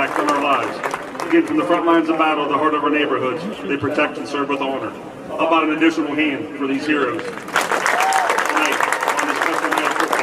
impact on our lives. Again, from the front lines of battle, the heart of our neighborhoods, they protect and serve with honor. How about an additional hand for these heroes tonight on this special night of football?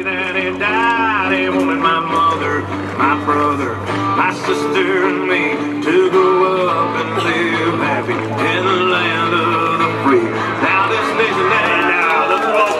Daddy, daddy, wanted my mother, my brother, my sister, and me to grow up and live happy in the land of the free. Now this nation, and now let's welcome.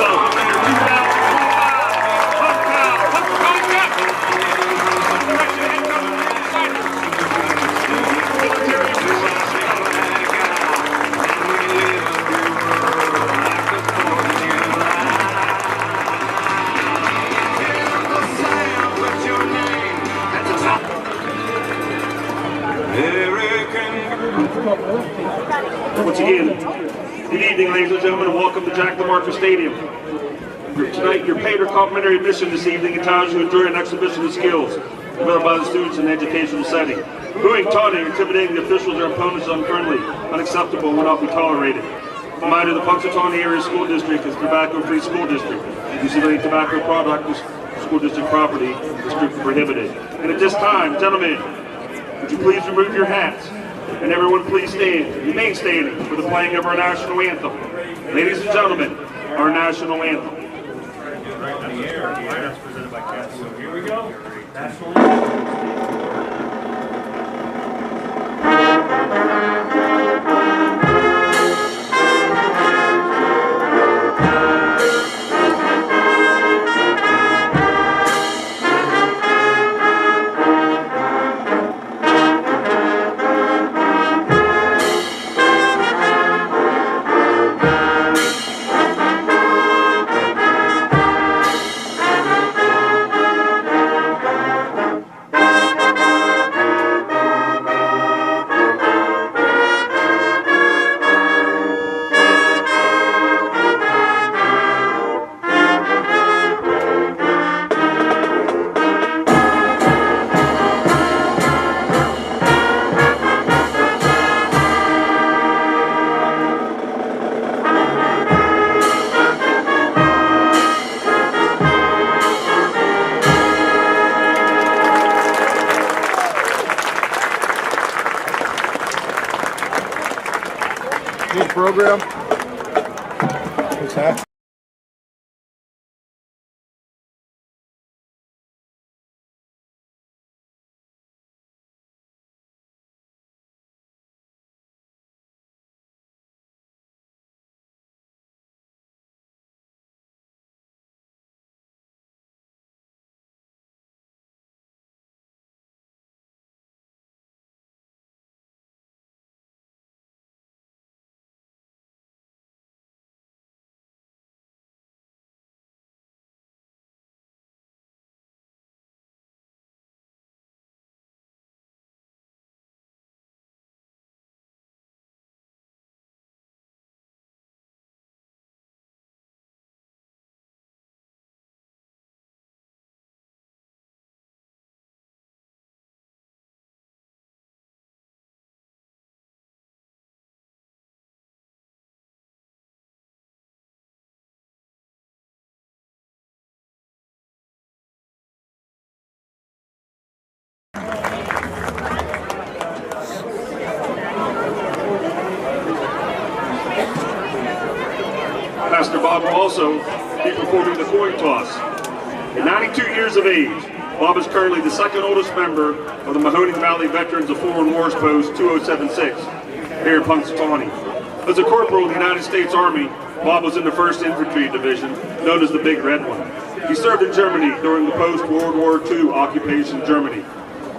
Once again, good evening, ladies and gentlemen, and welcome to Jack DeMarco Stadium. Tonight, your paid or complimentary admission this evening entitles you to enjoy an exhibition of skills developed by the students in an educational setting. Booing, taunting, intimidating the officials or opponents is unfriendly, unacceptable, and will not be tolerated. Reminder, the Punxsutawney Area School District is a tobacco-free school district. Use of any tobacco product is school district property is strictly prohibited. And at this time, gentlemen, would you please remove your hats? And everyone please stand, remain standing for the playing of our national anthem. Ladies and gentlemen, our national anthem. Presented by Cat. So here we go. National anthem. Program. What's that? Pastor Bob will also be performing the coin toss. At 92 years of age, Bob is currently the second oldest member of the Mahoning Valley Veterans of Foreign Wars Post 2076 here in Punxsutawney. As a corporal in the United States Army, Bob was in the 1st Infantry Division, known as the Big Red One. He served in Germany during the post-World War II occupation Germany.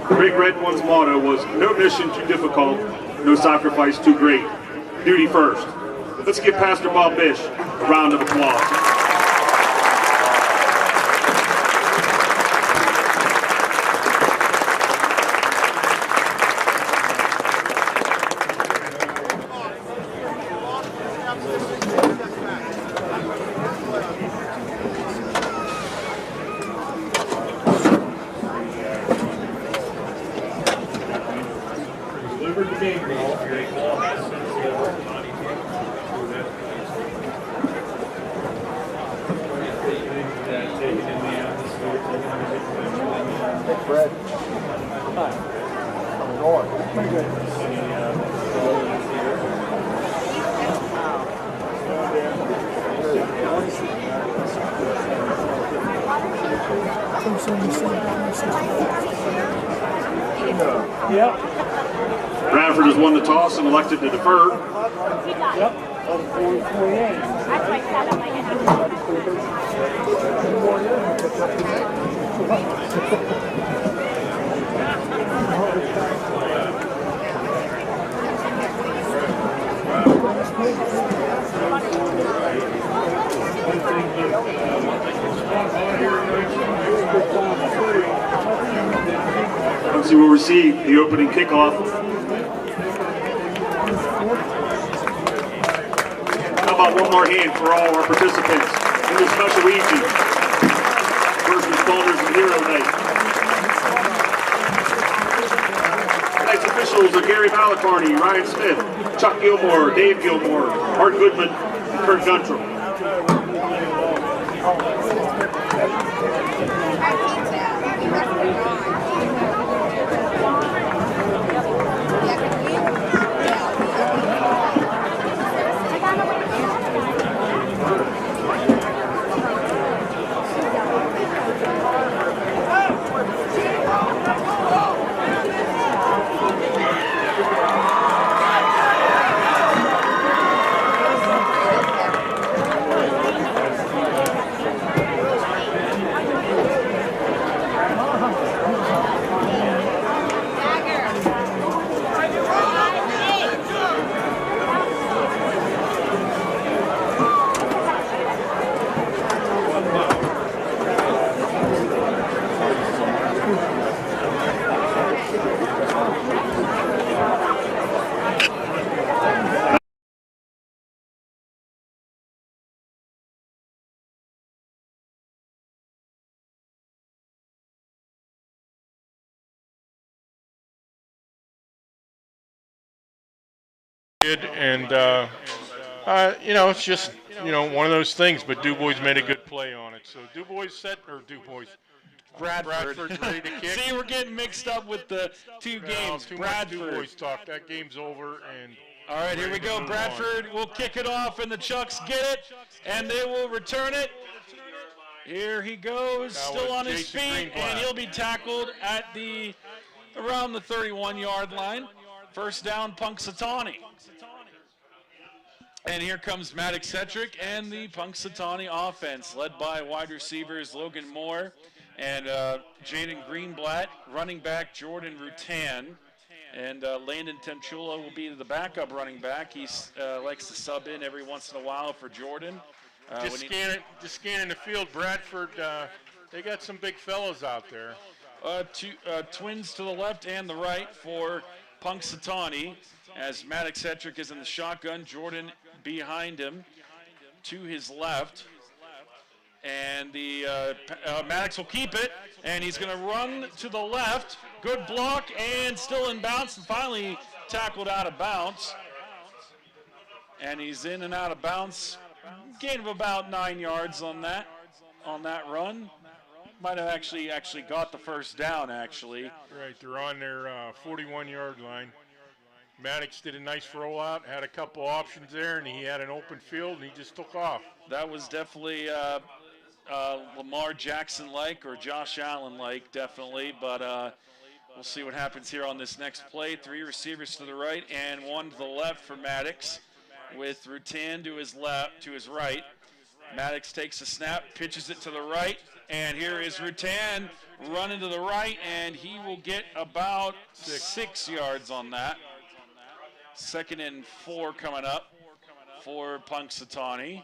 The Big Red One's motto was, "No mission too difficult, no sacrifice too great. Duty first." Let's give Pastor Bob Bish a round of applause. Brad. North. Pretty good. Bradford has won the toss and elected to defer. Punxsutawney will receive the opening kickoff. How about one more hand for all our participants in this special evening? First Responders and Hero Night. Tonight's officials are Gary Malacarney, Ryan Smith, Chuck Gilmore, Dave Gilmore, Art Goodman, and Kurt Guntram. And you know, it's just, you know, one of those things, but DuBois made a good play on it. So DuBois set, or DuBois, Bradford's ready to kick. See, we're getting mixed up with the two games. Too Bradford. much DuBois talk. That game's over. And all right, here we go. Bradford will kick it off, and the Chucks get it, and they will return it. Here he goes, still on his feet, and he'll be tackled at around the 31-yard line. First down, Punxsutawney. And here comes Maddox Cetric and the Punxsutawney offense, led by wide receivers Logan Moore and Jaden Greenblatt, running back Jordan Rutan, and Landon Temchula will be the backup running back. He likes to sub in every once in a while for Jordan. Just scanning the field, Bradford, they got some big fellows out there. Twins to the left and the right for Punxsutawney, as Maddox Cetric is in the shotgun, Jordan behind him to his left, and the Maddox will keep it, and he's going to run to the left. Good block, and still in bounds, and finally tackled out of bounds. And he's in and out of bounds. Gain of about 9 yards on that run. Might have actually got the first down, actually. Right, they're on their 41-yard line. Maddox did a nice rollout, had a couple options there, and he had an open field, and he just took off. That was definitely Lamar Jackson-like or Josh Allen-like, definitely. But we'll see what happens here on this next play. 3 receivers to the right and 1 to the left for Maddox, with Rutan to his left, to his right. Maddox takes a snap, pitches it to the right, and here is Rutan running to the right, and he will get about 6 yards on that. 2nd and 4 coming up for Punxsutawney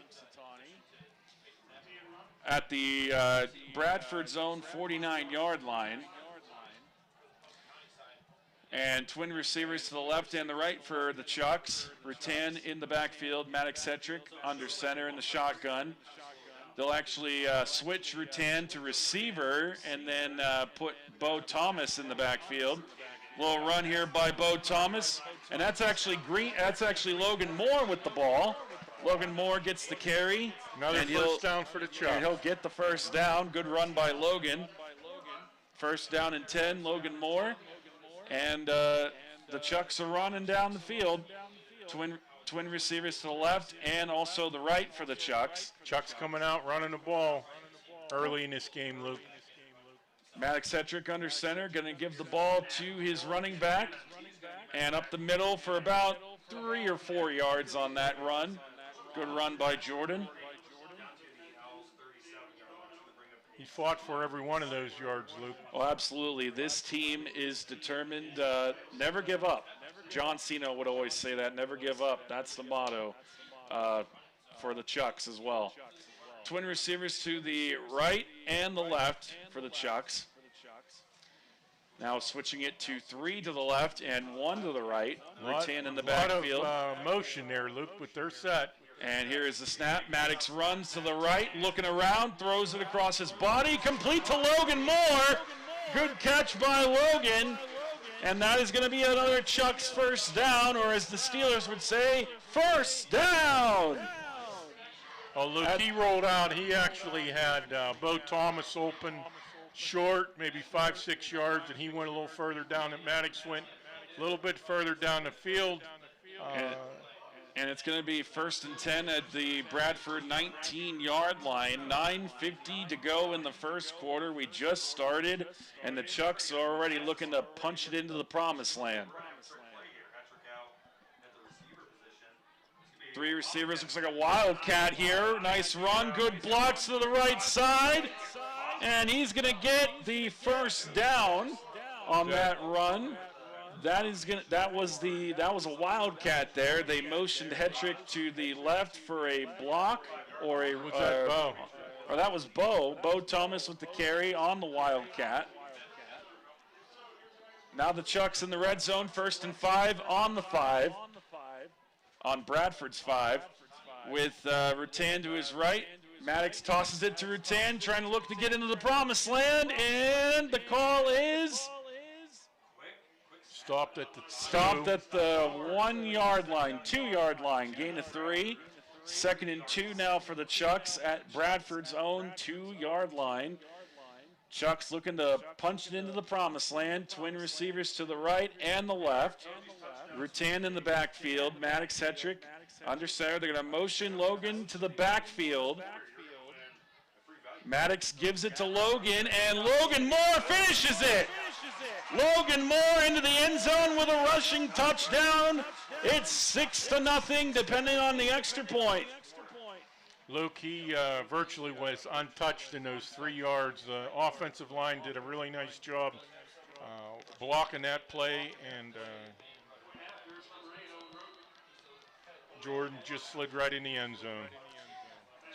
at the Bradford zone 49-yard line. And twin receivers to the left and the right for the Chucks. Rutan in the backfield, Maddox Cetric under center in the shotgun. They'll actually switch Rutan to receiver and then put Bo Thomas in the backfield. Little run here by Bo Thomas, and that's actually Logan Moore with the ball. Logan Moore gets the carry. Another first down for the Chucks. And he'll get the first down. Good run by Logan. First down and 10, Logan Moore. And the Chucks are running down the field. Twin receivers to the left and also the right for the Chucks. Chucks coming out running the ball early in this game, Luke. Maddox Hetrick under center, going to give the ball to his running back. And up the middle for about 3 or 4 yards on that run. Good run by Jordan. He fought for every one of those yards, Luke. Oh, absolutely. This team is determined, never give up. John Cena would always say that, never give up. That's the motto for the Chucks as well. Twin receivers to the right and the left for the Chucks. Now switching it to 3 to the left and 1 to the right. Rutan in the backfield. A lot of motion there, Luke, but they're set. And here is the snap. Maddox runs to the right, looking around, throws it across his body, complete to Logan Moore. Good catch by Logan. And that is going to be another Chucks first down, or as the Steelers would say, first down. Oh, Luke, he rolled out. He actually had Bo Thomas open short, maybe 5-6 yards, and he went a little further down. And Maddox went a little bit further down the field. And it's going to be 1st and 10 at the Bradford 19-yard line. 9:50 to go in the first quarter. We just started, and the Chucks are already looking to punch it into the promised land. 3 receivers, looks like a wildcat here. Nice run, good blocks to the right side. And he's going to get the first down on that run. That was a wildcat there. They motioned Hetrick to the left for a block or a Was that Bo? Or that was Bo. Bo Thomas with the carry on the wildcat. Now the Chucks in the red zone, 1st and 5 on the 5. On Bradford's 5. With Rutan to his right. Maddox tosses it to Rutan, trying to look to get into the promised land, and the call is Stopped at the 1-yard line, 2-yard line, gain of 3. 2nd and 2 now for the Chucks at Bradford's own 2-yard line. Chucks looking to punch it into the promised land. Twin receivers to the right and the left. Rutan in the backfield. Maddox Hetrick under center. They're going to motion Logan to the backfield. Maddox gives it to Logan, and Logan Moore finishes it. Logan Moore into the end zone with a rushing touchdown. It's 6-0, depending on the extra point. Luke, he virtually was untouched in those 3 yards. The offensive line did a really nice job blocking that play, and Jordan just slid right in the end zone.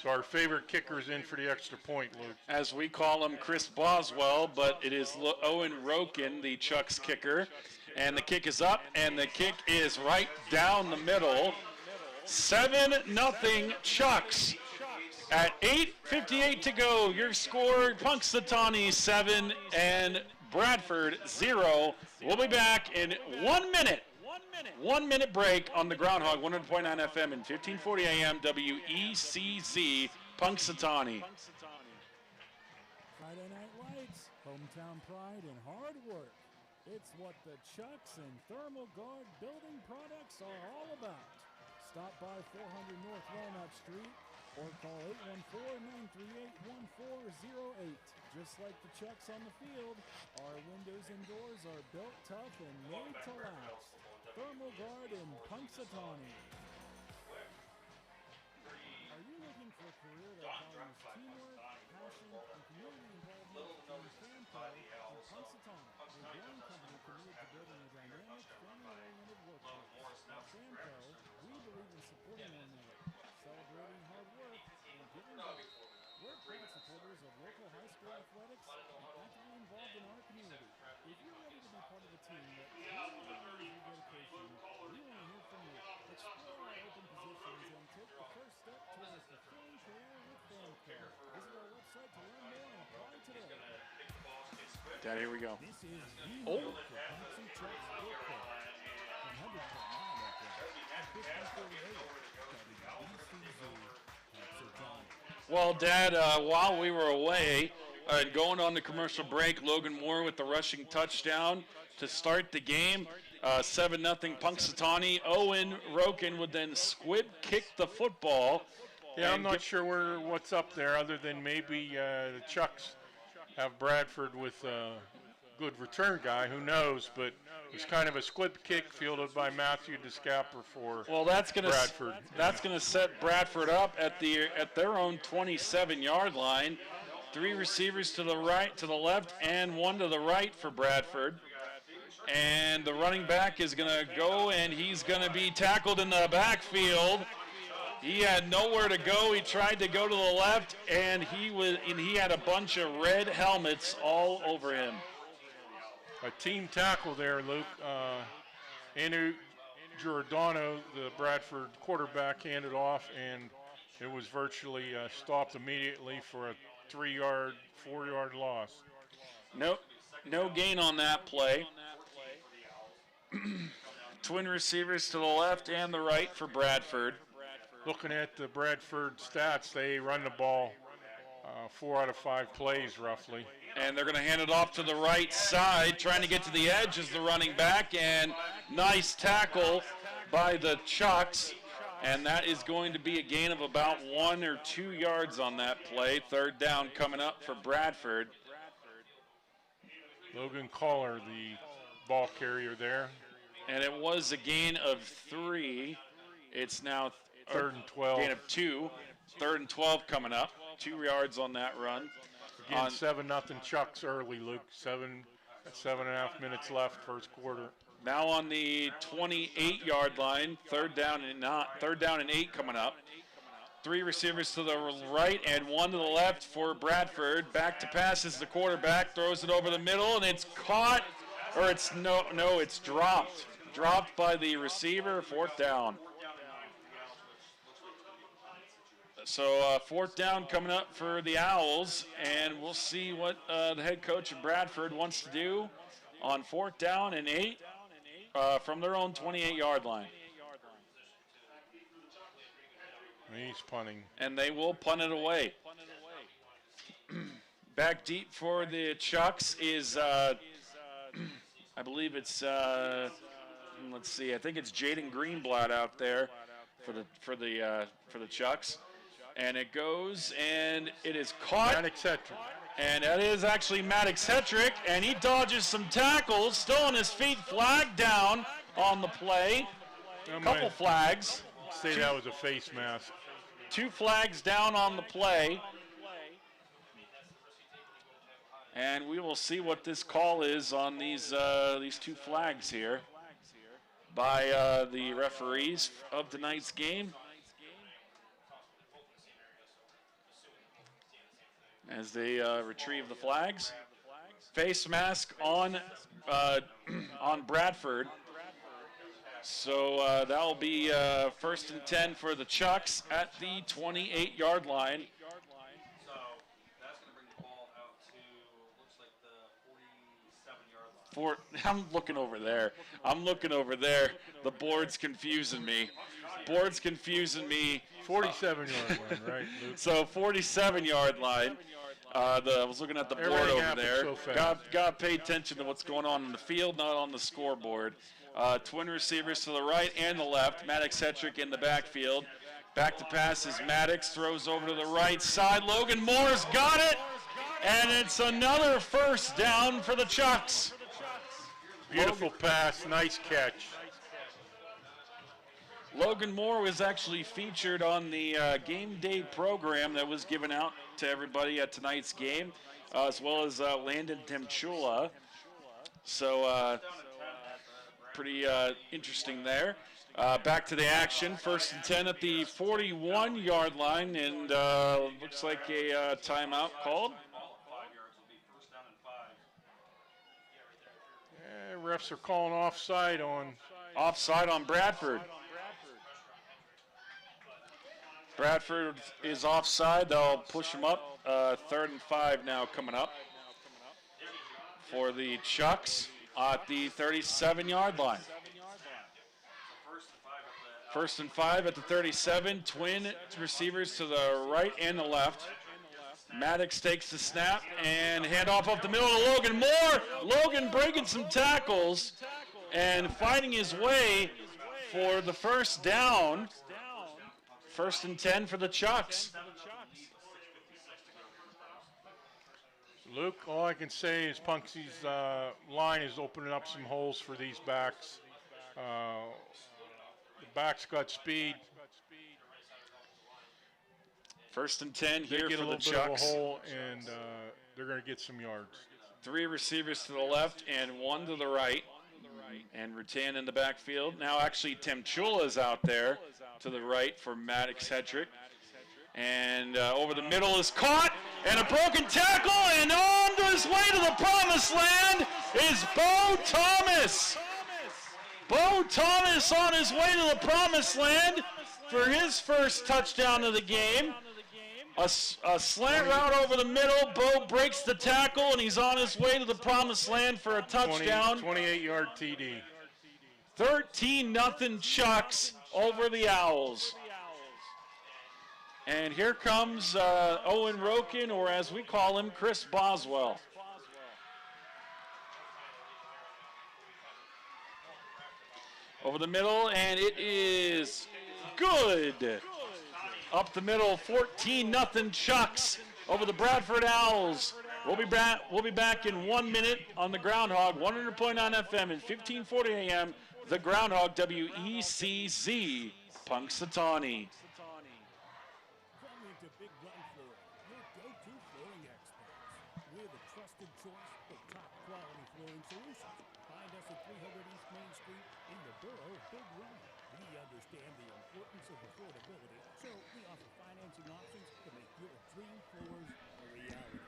So our favorite kicker is in for the extra point, Luke. As we call him, Chris Boswell, but it is Owen Roken, the Chucks kicker. And the kick is up, and the kick is right down the middle. 7-0 Chucks. At 8:58 to go, your score, Punxsutawney 7 and Bradford 0. We'll be back in 1 minute. 1 minute break on the Groundhog, 100.9 FM and 1540 AM WECZ, Punxsutawney. Friday Night Lights, hometown pride and hard work. It's what the Chucks and Thermal Guard building products are all about. Stop by 400 North Walnut Street or call 814-938-1408. Just like the Chucks on the field, our windows and doors are built tough and made to last. Thermal Guard in Punxsutawney. Are you looking for a career that values teamwork, passion, and community involvement? Then Samco in Punxsutawney, a growing company committed to building a dynamic, family-oriented workplace. At Samco, we believe in supporting one another, celebrating hard work, and giving back. We're proud supporters of local high school athletics and actively involved in our community. If you're ready to be part of a team that truly values your dedication, we want to hear from you. Explore our open positions and take the first step towards a fulfilling career with Samco. Visit our website to learn more and apply today. Dad, here we go. This is the for Punxsutawney Chucks Football. From 100.9 FM, 1548, WECZ, Punxsutawney. Well, Dad, while we were away and going on the commercial break, Logan Moore with the rushing touchdown to start the game. 7-0 Punxsutawney. Owen Roken would then squib kick the football. Yeah, I'm not sure what's up there other than maybe the Chucks have Bradford with a good return guy. Who knows? But it's kind of a squib kick fielded by Matthew DeScapper for Well, that's going Bradford. to set Bradford up at their own 27-yard line. 3 receivers to the right, to the left, and 1 to the right for Bradford. And the running back is going to go, and he's going to be tackled in the backfield. He had nowhere to go. He tried to go to the left, and he had a bunch of red helmets all over him. A team tackle there, Luke. Andrew Giordano, the Bradford quarterback, handed off, and it was virtually stopped immediately for a 3-yard, 4-yard loss. No gain on that play. Twin receivers to the left and the right for Bradford. Looking at the Bradford stats, they run the ball 4 out of 5 plays roughly. And they're going to hand it off to the right side, trying to get to the edge as the running back, and nice tackle by the Chucks. And that is going to be a gain of about 1 or 2 yards on that play. 3rd down coming up for Bradford. Logan Collar, the ball carrier there. And it was a gain of 3. It's now 3rd and 12. Gain of 2. 3rd and 12 coming up. 2 yards on that run. Again, 7-0 Chucks early, Luke. 7.5 minutes left, first quarter. Now on the 28-yard line, 3rd down and 8 coming up. 3 receivers to the right and 1 to the left for Bradford. Back to pass is the quarterback, throws it over the middle, and it's caught, or it's it's dropped. Dropped by the receiver, 4th down. So 4th down coming up for the Owls, and we'll see what the head coach of Bradford wants to do on 4th down and 8 from their own 28-yard line. He's punting. And they will punt it away. Back deep for the Chucks is, I believe it's, let's see, I think it's Jaden Greenblatt out there for the Chucks. And it goes, and it is caught. Maddox Hetrick. And that is actually Maddox Hetrick, and he dodges some tackles, still on his feet, flag down on the play. Couple flags. Say that was a face mask. 2 flags down on the play. And we will see what this call is on these 2 flags here by the referees of tonight's game. As they retrieve the flags. Face mask on Bradford. So that will be 1st and 10 for the Chucks at the 28-yard line. So that's going to bring the ball out to, looks like the 47-yard line. I'm looking over there. The board's confusing me. 47-yard line, right, Luke? So 47-yard line. I was looking at the board over there. So Got to pay attention to what's going on in the field, not on the scoreboard. Twin receivers to the right and the left. Maddox Hetrick in the backfield. Back to pass is Maddox. Throws over to the right side. Logan Moore's got it. And it's another 1st down for the Chucks. Beautiful pass. Nice catch. Logan Moore was actually featured on the game day program that was given out to everybody at tonight's game, as well as Landon Temchula. So pretty interesting there. Back to the action. 1st and 10 at the 41-yard line, and looks like a timeout called. Refs are calling offside on Bradford. Bradford is offside. They'll push him up. 3rd and 5 now coming up for the Chucks at the 37-yard line. 1st and 5 at the 37. Twin receivers to the right and the left. Maddox takes the snap and handoff up the middle to Logan Moore. Logan breaking some tackles and finding his way for the 1st down. 1st and 10 for the Chucks. Luke, all I can say is Punksy's line is opening up some holes for these backs. The backs got speed. 1st and 10 They here get for a the little bit of a Chucks. hole, and they're going to get some yards. 3 receivers to the left and 1 to the right. And Rutan in the backfield. Now actually Tim Chula is out there to the right for Maddox Hedrick. And over the middle is caught, and a broken tackle, and on to his way to the promised land is Bo Thomas. Bo Thomas on his way to the promised land for his first touchdown of the game. A slant route over the middle. Bo breaks the tackle, and he's on his way to the promised land for a touchdown. 28-yard TD. 13-0 Chucks over the Owls. And here comes Owen Roken, or as we call him, Chris Boswell. Over the middle, and it is good. Up the middle, 14-0 Chucks over the Bradford Owls. We'll be back in 1 minute on the Groundhog, 100.9 FM and 1540 AM. The Groundhog, WECZ, Punxsutawney. Come into Big Run Flooring, your go-to flooring experts. We're the trusted choice for top quality flooring solutions. Find us at 300 East Main Street in the borough of Big Run. We understand the importance of affordability, so we offer financing options to make your dream floors a reality.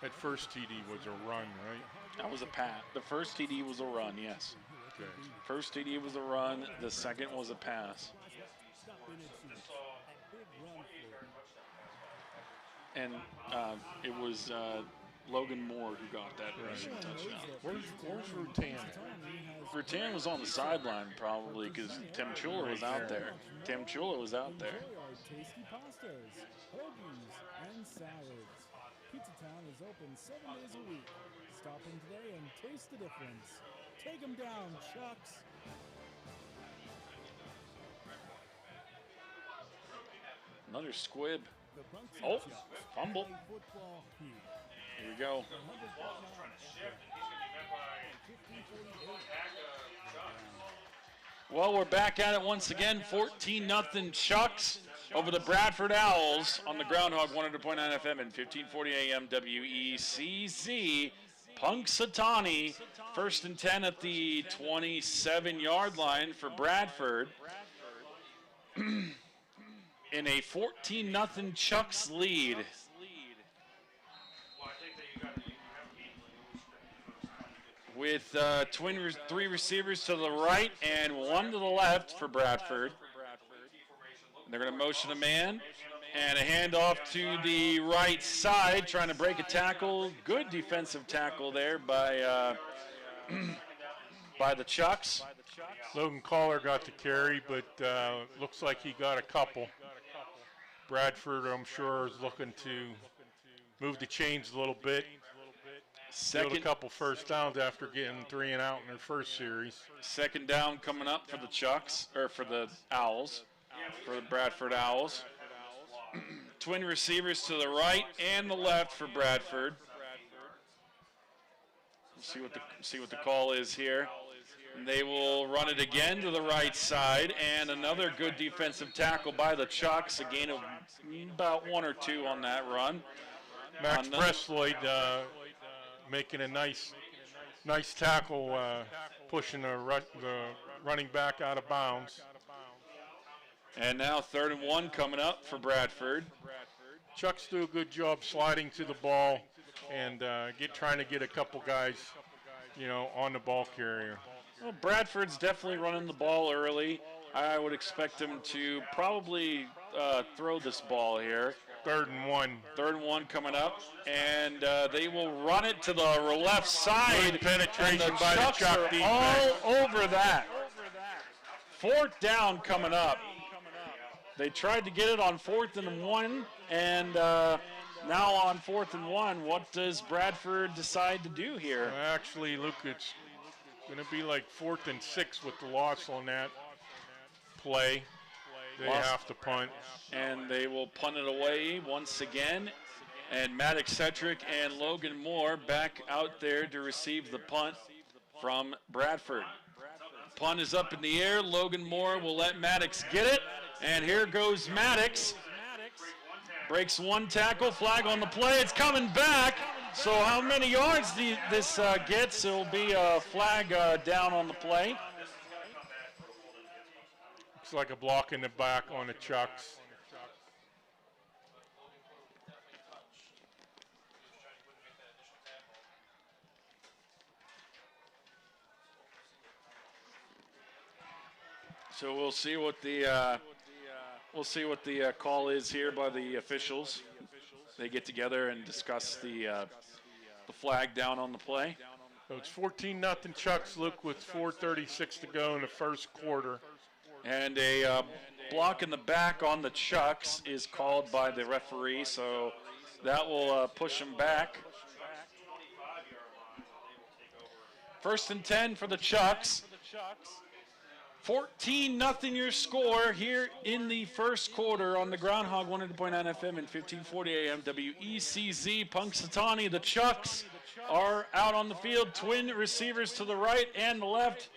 That first TD was a run, right? That was a pass. The first TD was a run, yes. Okay. First TD was a run. The second was a pass. Stop in and see us at Big Run Flooring. And it was Logan Moore who got that rushing touchdown. Where's Rutan? Rutan was on the sideline probably because Tim Chula was out there. Tim Chula was out there. Enjoy our tasty pastas, hoagies, and salads. Pizza Town is open 7 days a week. Stop in today and taste the difference. Take them down, Chucks. Another squib. The Punxsutawney Oh, Chucks fumble. play football here. Here we go. 100.9 Well, we're back at it once again. 14-0 Chucks over the Bradford Owls on the Groundhog 100.9 FM and 1540 AM WECZ. Punxsutawney, 1st and 10 at the 27-yard line for Bradford. In a 14-0 Chucks lead. With 3 receivers to the right and 1 to the left for Bradford. They're going to motion a man and a handoff to the right side, trying to break a tackle. Good defensive tackle there by the Chucks. Logan Collar got the carry, but looks like he got a couple. Bradford, I'm sure, is looking to move the chains a little bit. Build a couple first downs after getting 3 and out in their first series. Second down coming up for the Chucks, or for the Owls, for the Bradford Owls. Twin receivers to the right and the left for Bradford. We'll see what the call is here. And they will run it again to the right side, and another good defensive tackle by the Chucks. A gain of about 1 or 2 on that run. Max Presloyd making a nice tackle, pushing the running back out of bounds. And now 3rd and 1 coming up for Bradford. Chucks do a good job sliding to the ball and trying to get a couple guys, on the ball carrier. Well, Bradford's definitely running the ball early. I would expect him to probably throw this ball here. 3rd and 1. 3rd and 1 coming up, and they will run it to the left side. Good penetration and the by the Chucks Chuck are defense. all over that. 4th down coming up. They tried to get it on 4th and 1, and now on 4th and 1, what does Bradford decide to do here? Actually, look, it's going to be like 4th and 6 with the loss on that play. They have to punt. And they will punt it away once again. And Maddox Cetrick and Logan Moore back out there to receive the punt from Bradford. Punt is up in the air. Logan Moore will let Maddox get it. And here goes Maddox. Breaks one tackle, flag on the play. It's coming back. So how many yards this gets? It'll be a flag down on the play. Looks like a block in the back on the Chucks. So we'll see what the call is here by the officials. They get together and discuss the flag down on the play. So it's 14-0 Chucks, Luke, with 4:36 to go in the first quarter. And a block in the back on the Chucks is called by the referee, so that will push them back. 1st and 10 for the Chucks. 14-0 your score here in the first quarter on the Groundhog 100.9 FM and 1540 AM WECZ. Punxsutawney, the Chucks are out on the field. Twin receivers to the right and the left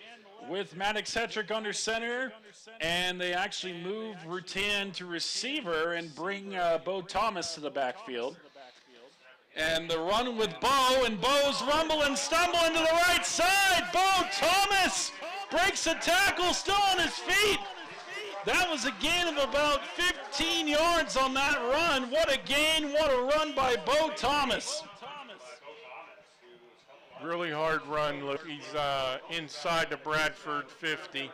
with Maddox Cetrick under center. And they actually move Rutan to receiver and bring Bo Thomas to the backfield. And the run with Bo, and Bo's rumble and stumble into the right side. Bo Thomas breaks a tackle, still on his feet. That was a gain of about 15 yards on that run. What a gain, what a run by Bo Thomas. Really hard run. Look, he's inside the Bradford 50.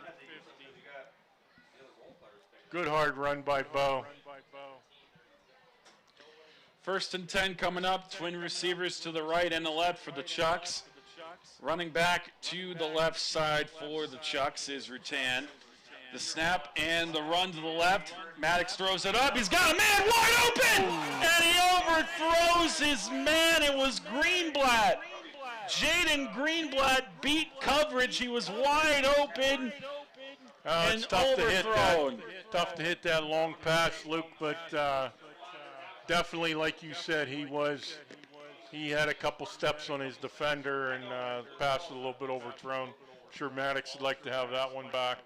Good hard run by Bo. 1st and 10 coming up. Twin receivers to the right and the left for the Chucks. Running back to the left side for the Chucks is Rutan. The snap and the run to the left. Maddox throws it up. He's got a man wide open! And he overthrows his man. It was Greenblatt. Jaden Greenblatt beat coverage. He was wide open and it's tough overthrown. Tough to hit that long pass, Luke, but definitely, like you said, he had a couple steps on his defender, and the pass was a little bit overthrown. I'm sure Maddox would like to have that one back.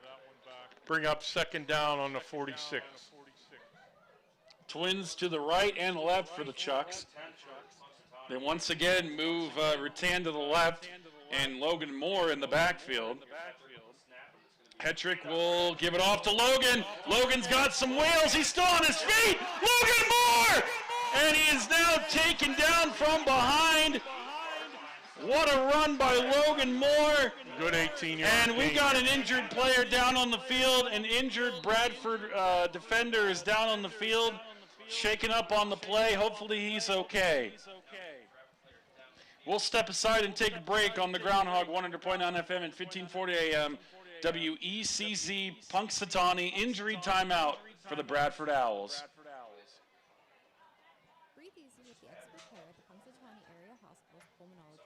Bring up 2nd down on the 46. Twins to the right and left for the Chucks. They once again move Rutan to the left and Logan Moore in the backfield. Hetrick will give it off to Logan. Logan's got some wheels. He's still on his feet. Logan Moore! And he is now taken down from behind. What a run by Logan Moore. Good 18-yard And we got an injured player down on the field. An injured Bradford defender is down on the field, shaken up on the play. Hopefully he's okay. We'll step aside and take a break on the Groundhog 100.9 FM and 1540 AM. WECZ Punxsutawney injury timeout for the Bradford Owls. Breathe easy with the expert care at the Punxsutawney Area Hospital's pulmonology.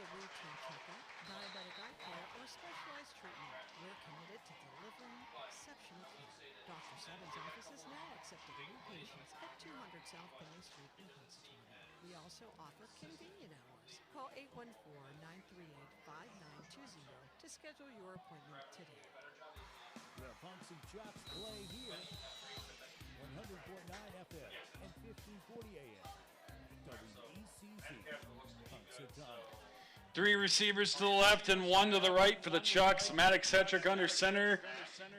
Routine checkup, diabetic eye care, or specialized treatment, we're committed to delivering exceptional care. Dr. Seven's office is now accepting new patients at 200 South Penny Street in Punxsutawney. We also offer convenient hours. Call 814-938-5920 to schedule your appointment today. The Punks and Chops play here. 100.9 FM and 1540 AM. WECZ. Punxsutawney. 3 receivers to the left and 1 to the right for the Chucks. Maddox Cetrick under center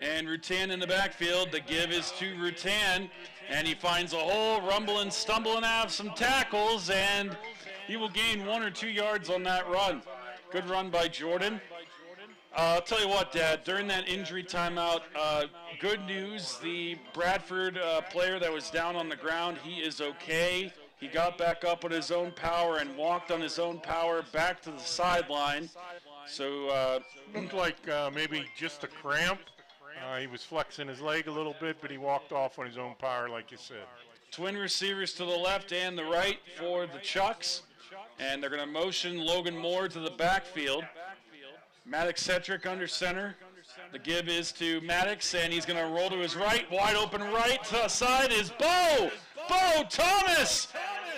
and Rutan in the backfield. The give is to Rutan, and he finds a hole, rumbling, stumbling out of some tackles, and he will gain 1 or 2 yards on that run. Good run by Jordan. I'll tell you what, Dad, during that injury timeout, good news, the Bradford player that was down on the ground, he is okay. He got back up on his own power and walked on his own power back to the sideline. So looked like maybe just a cramp. He was flexing his leg a little bit, but he walked off on his own power, like you said. Twin receivers to the left and the right for the Chucks. And they're going to motion Logan Moore to the backfield. Maddox Cedric under center. The give is to Maddox, and he's going to roll to his right. Wide open right side is Bo. Bo Thomas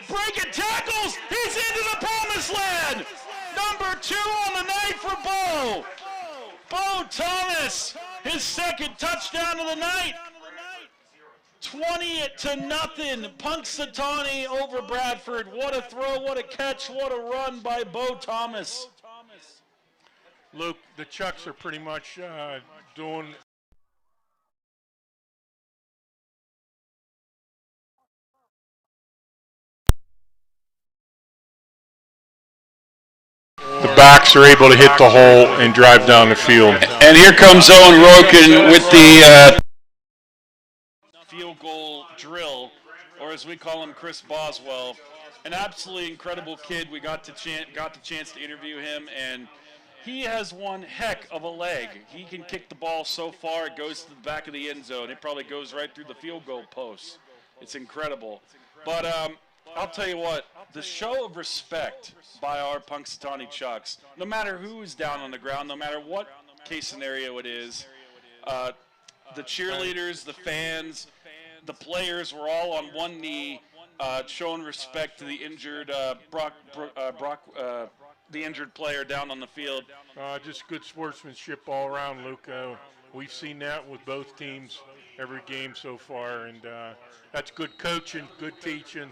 breaking tackles. He's into the promised land. Number 2 on the night for Bo. Bo Thomas, his second touchdown of the night. 20-0. Punxsutawney over Bradford. What a throw, what a catch, what a run by Bo Thomas. Luke, the Chucks are pretty much doing the backs are able to hit the hole and drive down the field. And here comes Owen Roken with the field goal drill, or as we call him, Chris Boswell. An absolutely incredible kid. We got the chance to interview him, and he has one heck of a leg. He can kick the ball so far, it goes to the back of the end zone. It probably goes right through the field goal post. It's incredible. But I'll tell you what, the show of respect by our Punxsutawney Chucks, no matter who is down on the ground, no matter what case scenario it is, the cheerleaders, the fans, the players were all on one knee, showing respect to the injured the injured player down on the field. Just good sportsmanship all around, Luke. We've seen that with both teams every game so far, and that's good coaching, good teaching,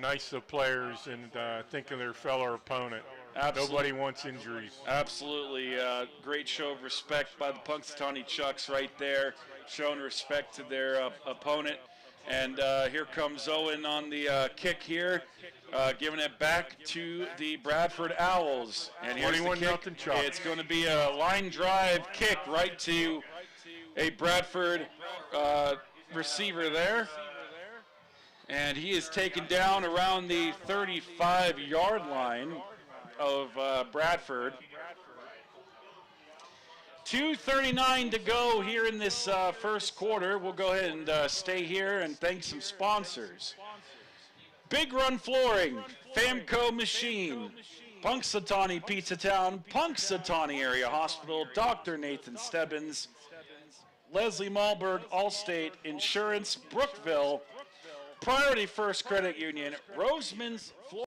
nice of players, and think of their fellow opponent. Absolutely. Nobody wants injuries. Absolutely. Great show of respect by the Punxsutawney Chucks right there, showing respect to their opponent. And here comes Owen on the kick here, giving it back to the Bradford Owls. And here's the kick. It's going to be a line drive kick right to a Bradford receiver there. And he is taken down around the 35-yard line of Bradford. 2:39 to go here in this first quarter. We'll go ahead and stay here and thank some sponsors. Big Run Flooring, Famco Machine, Punxsutawney Pizza Town, Punxsutawney Area Hospital, Dr. Nathan Stebbins, Leslie Malberg, Allstate Insurance, Brookville, Priority First Credit Union, Roseman's Flooring.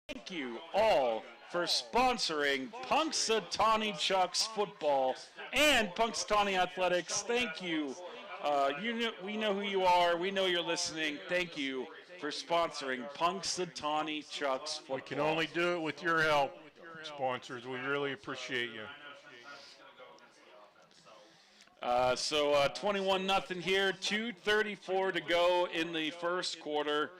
Thank you all for sponsoring Punxsutawney Chucks football and Punxsutawney Athletics. Thank you. We know who you are. We know you're listening. Thank you for sponsoring Punxsutawney Chucks football. We can only do it with your help, sponsors. We really appreciate you. So 21-0 here, 2:34 to go in the first quarter.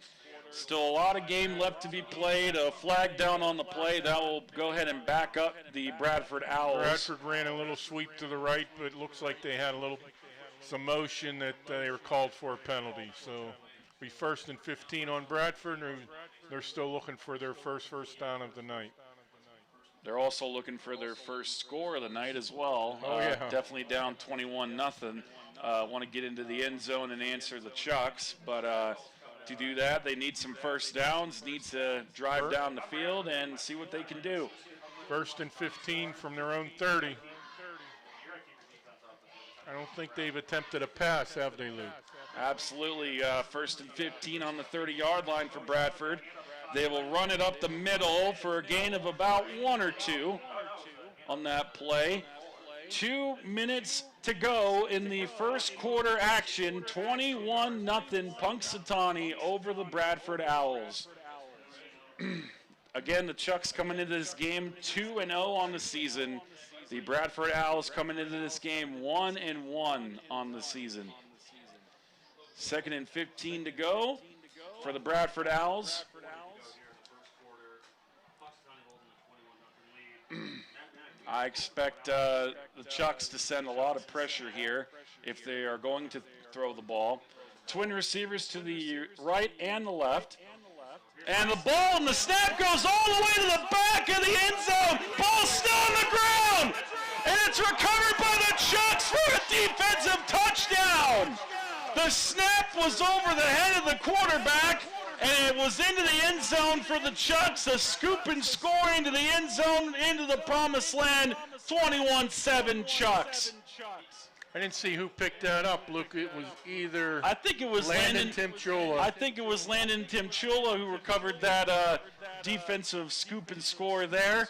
Still a lot of game left to be played. A flag down on the play. That will go ahead and back up the Bradford Owls. Bradford ran a little sweep to the right, but it looks like they had some motion that they were called for a penalty. So we 1st and 15 on Bradford, and they're still looking for their first down of the night. They're also looking for their first score of the night as well. Definitely down 21-0. Want to get into the end zone and answer the Chucks, but to do that, they need some first downs, need to drive down the field and see what they can do. 1st and 15 from their own 30. I don't think they've attempted a pass, have they, Luke? Absolutely. 1st and 15 on the 30-yard line for Bradford. They will run it up the middle for a gain of about 1 or 2 on that play. 2 minutes to go in the first quarter action. 21-0 Punxsutawney over the Bradford Owls. Again, the Chucks coming into this game 2-0 on the season. The Bradford Owls coming into this game 1-1 on the season. 2nd and 15 to go for the Bradford Owls. I expect the Chucks to send a lot of pressure here if they are going to throw the ball. Twin receivers to the right and the left. And the ball and the snap goes all the way to the back of the end zone. Ball still on the ground. And it's recovered by the Chucks for a defensive touchdown. The snap was over the head of the quarterback, and it was into the end zone for the Chucks. A scoop and score into the end zone, into the promised land. 21-7 Chucks. I didn't see who picked that up, Luke. It was either I think it was Landon Timchula. I think it was Landon Timchula who recovered that defensive scoop and score there.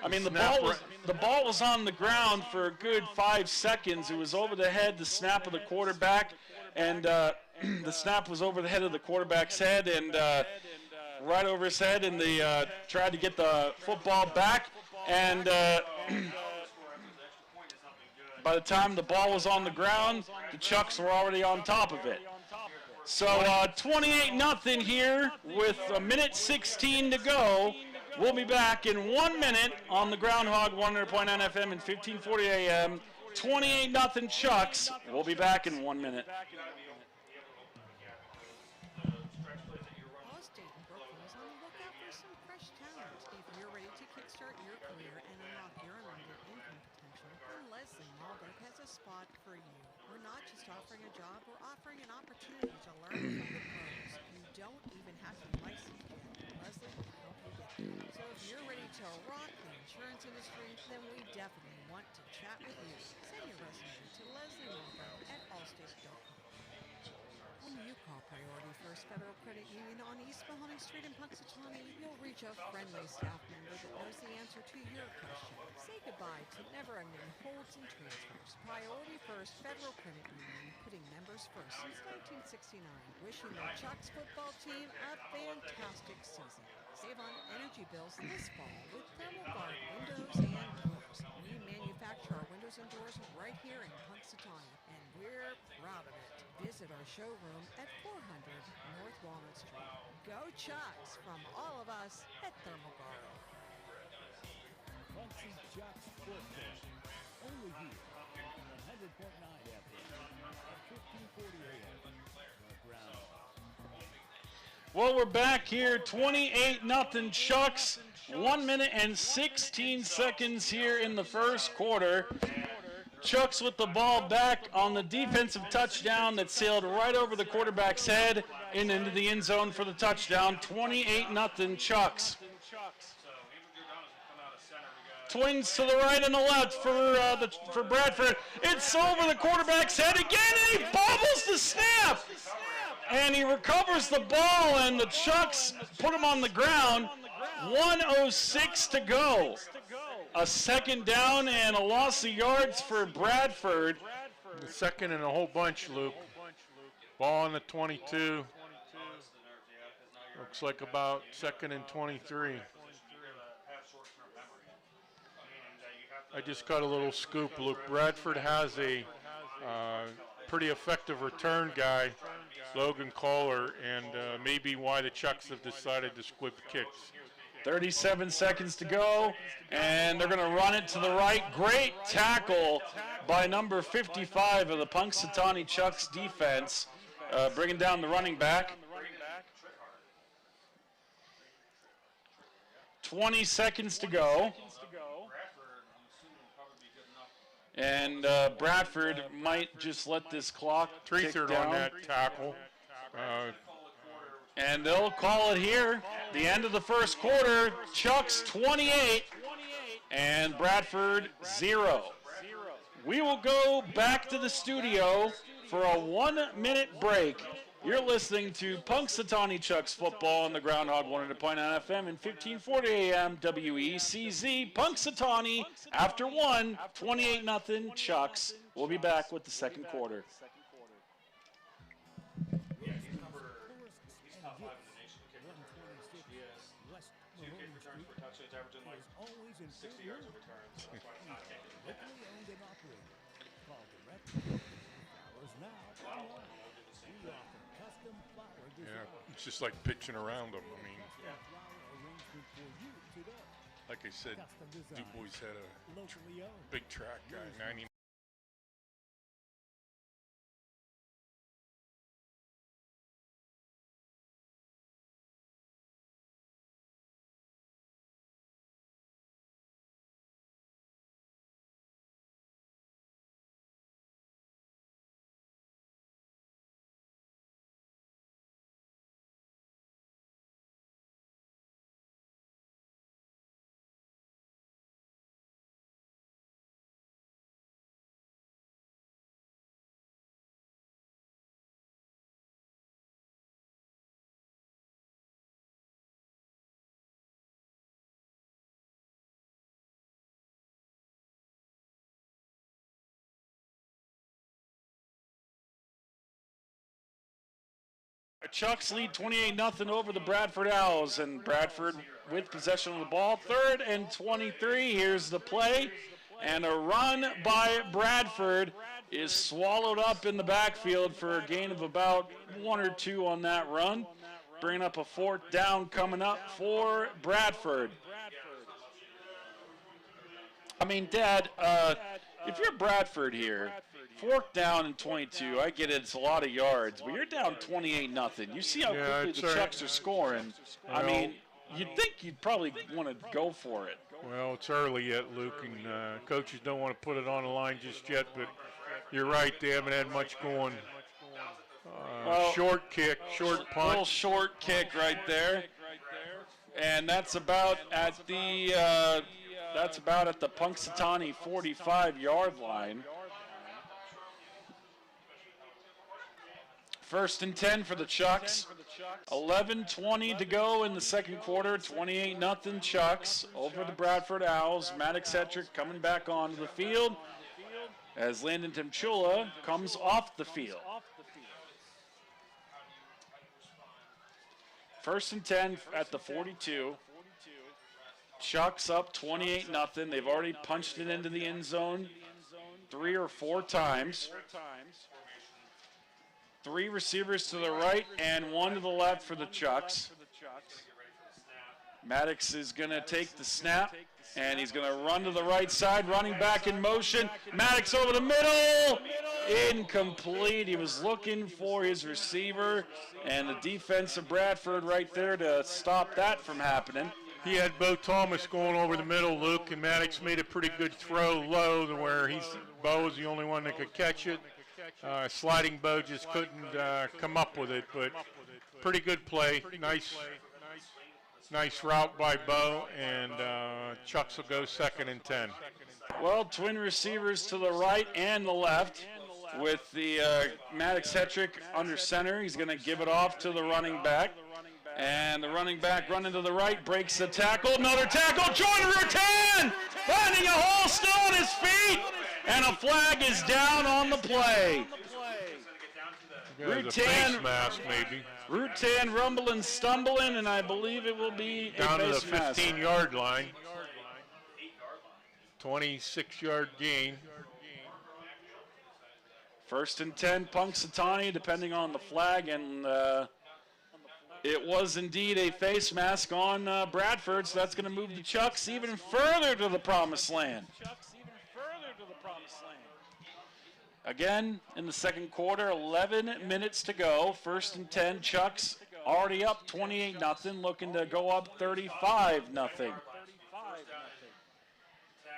I mean, the ball was on the ground for a good 5 seconds. It was over the head, the snap of the quarterback, and the snap was over the head of the quarterback's head and right over his head, and they tried to get the football back, and by the time the ball was on the ground, the Chucks were already on top of it. So 28-0 here with a minute 16 to go. We'll be back in 1 minute on the Groundhog 100.9 FM and 1540 AM. 28-0 Chucks. We'll be back in 1 minute. Allstate in Brooklyn is on the lookout for some fresh talent. If you're ready to kickstart your career and unlock your unlimited income potential, then Leslie Malberg has a spot for you. We're not just offering a job, we're offering an opportunity to learn from the pros. You don't even have to be licensed yet. Leslie will help you get there. So if you're ready to rock the insurance industry, then we definitely want to chat with you. Send your resume to Leslie Malberg at allstate.com. When you call Priority First Federal Credit Union on East Mahoney Street in Punxsutawney, you'll reach a friendly staff member that knows the answer to your question. Say goodbye to never-ending holds and transfers. Priority First Federal Credit Union, putting members first since 1969. Wishing the Chucks football team a fantastic season. Save on energy bills this fall with Thermal Guard windows and doors. We manufacture our windows and doors right here in Punxsutawney, and we're proud of it. Visit our showroom at 400 North Walnut Street. Go Chucks from all of us at Thermal Guard. Punxsutawney Chucks football. Only here on 100.9 FM at 1540 AM. The Groundhog. Well, we're back here, 28-0 Chucks. 1 minute and 16 seconds here in the first quarter. Chucks with the ball back on the defensive touchdown that sailed right over the quarterback's head and into the end zone for the touchdown. 28-0 Chucks. Twins to the right and the left for Bradford. It's over the quarterback's head again, and he bobbles the snap. And he recovers the ball, and the Chucks put him on the ground. 1:06 to go. A second down and a loss of yards for Bradford. The second and a whole bunch, Luke. Ball on the 22. Looks like about second and 23. I just got a little scoop, Luke. Bradford has a pretty effective return guy, Logan Kohler, and maybe why the Chucks have decided to squib kicks. 37 seconds to go, and they're going to run it to the right. Great tackle by number 55 of the Punxsutawney Chucks defense, bringing down the running back. 20 seconds to go. And Bradford might just let this clock tick down. On that tackle. And they'll call it here. The end of the first quarter. Chucks 28 and Bradford 0. We will go back to the studio for a 1 minute break. You're listening to Punxsutawney Chucks football on the Groundhog 100.9 FM and 1540 AM WECZ. Punxsutawney after 1, 28-0 Chucks. We'll be back with the second quarter. Always in 60 yards of returns. Locally owned and operated. Call directly. Flowers now. We offer custom flower design. Yeah, it's just like pitching around them. I mean, Flower arrangement for you today. Like I said, Custom Du design. Bois had a Locally owned. big track guy, 90. Chucks lead 28-0 over the Bradford Owls, and Bradford with possession of the ball. 3rd and 23. Here's the play, and a run by Bradford is swallowed up in the backfield for a gain of about 1 or 2 on that run, bringing up a 4th down coming up for Bradford. I mean, Dad, if you're Bradford here, 4th down and 22, I get it, it's a lot of yards, but you're down 28-0. You see how quickly the Chucks are scoring. I mean, you'd think you'd probably want to go for it. Well, it's early yet, Luke, and coaches don't want to put it on the line just yet, but you're right, they haven't had much going. Short kick, short punt. Little short kick right there. And that's about at the Punxsutawney 45-yard line. 1st and 10 for the Chucks. 11:20 to go in the second quarter. 28-0 Chucks over the Bradford Owls. Maddox Hetrick coming back onto the field as Landon Timchula comes off the field. 1st and 10 at the 42. Chucks up 28-0. They've already punched it into the end zone 3 or 4 times. 3 receivers to the right and 1 to the left for the Chucks. Maddox is going to take the snap, and he's going to run to the right side, running back in motion. Maddox over the middle. Incomplete. He was looking for his receiver, and the defense of Bradford right there to stop that from happening. He had Bo Thomas going over the middle, Luke, and Maddox made a pretty good throw low to where Bo was the only one that could catch it. Sliding Bo just couldn't come up with it, but pretty good play. Nice route by Bo, and Chucks will go 2nd and 10. Well, twin receivers to the right and the left with the Maddox Hetrick under center. He's going to give it off to the running back. And the running back running to the right, breaks the tackle. Another tackle, Jordan Rutan finding a hole still on his feet. And a flag is down on the play. Face mask, maybe. Rutan rumbling, stumbling, and I believe it will be down a to the face mask. 15-yard line. 26-yard gain. 1st and 10, Punxsutawney, depending on the flag, and it was indeed a face mask on Bradford, so that's going to move the Chucks even further to the promised land. Again, in the second quarter, 11 minutes to go. 1st and 10, Chucks already up 28-0, looking to go up 35-0.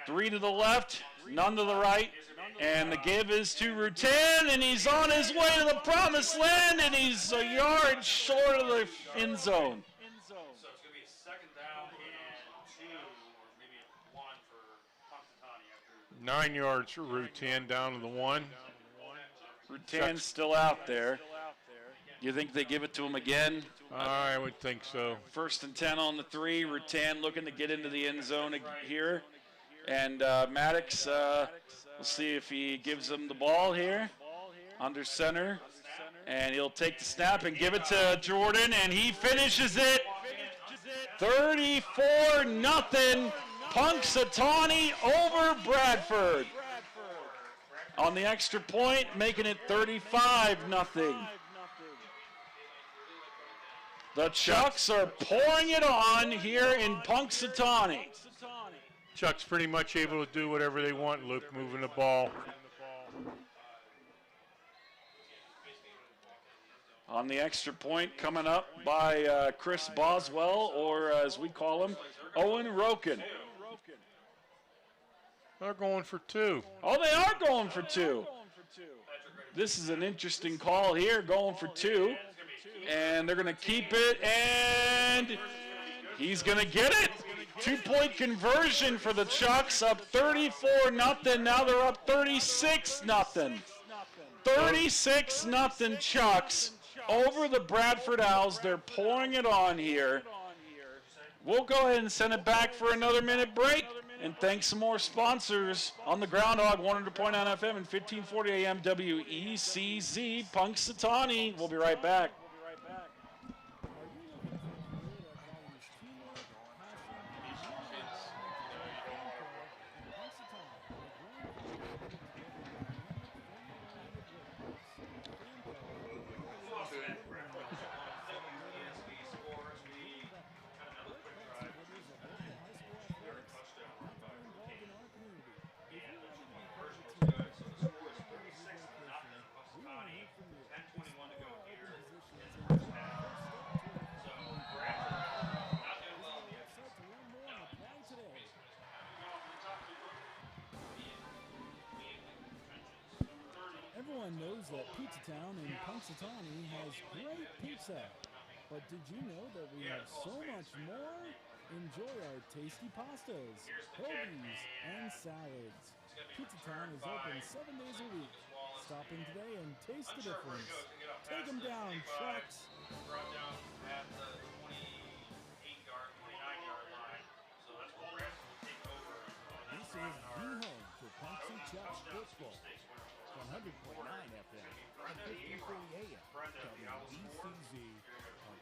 3 to the left, none to the right, and the give is to Rutan, and he's on his way to the promised land, and he's a yard short of the end zone. So it's going to be a 2nd down and 2, or maybe 1 for Punxsutawney after 9 yards for Rutan, down to the 1. Rutan's still out there. You think they give it to him again? I would think so. 1st and 10 on the 3. Rutan looking to get into the end zone here. And Maddox, we'll see if he gives him the ball here. Under center. And he'll take the snap and give it to Jordan, and he finishes it. 34-0. Punxsutawney over Bradford. On the extra point, making it 35-0. The Chucks are pouring it on here in Punxsutawney. Chuck's pretty much able to do whatever they want, Luke, moving the ball. On the extra point coming up by Chris Boswell, or as we call him, Owen Roken. They're going for 2. Oh, they are going for 2. This is an interesting call here, going for 2. And they're going to keep it, and he's going to get it. 2-point conversion for the Chucks, up 34-0. Now they're up 36-0. 36-0 Chucks over the Bradford Owls. They're pouring it on here. We'll go ahead and send it back for another minute break. And thanks some more sponsors on the Groundhog, 100.9 FM and 1540 AM WECZ, Punxsutawney. We'll be right back. Everyone knows that Pizza Town in Punxsutawney has great pizza. But did you know that we have so much more? Enjoy our tasty pastas, hoagies, and salads. Pizza Town is open 7 days a week. Stop in today and taste the difference. Take them down, Chucks. Brought down at the 28-yard, 29-yard line. So that's what Bradford will take over. This is the home to Punxsutawney Chucks football. 100.9 FM and 1540 AM. WECZ,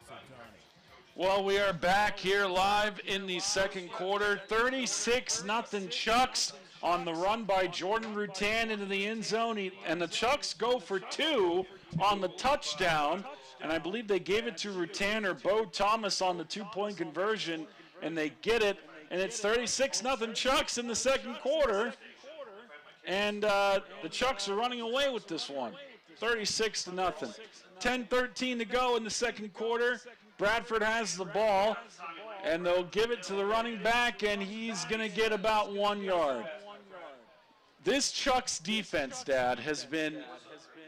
Punxsutawney. Well, we are back here live in the second quarter. 36-0 Chucks on the run by Jordan Rutan into the end zone. And the Chucks go for 2 on the touchdown. And I believe they gave it to Rutan or Bo Thomas on the 2-point conversion. And they get it. And it's 36-0 Chucks in the second quarter. And the Chucks are running away with this one. 36-0. 10-13 to go in the second quarter. Bradford has the ball, and they'll give it to the running back, and he's going to get about 1 yard. This Chucks defense, Dad, has been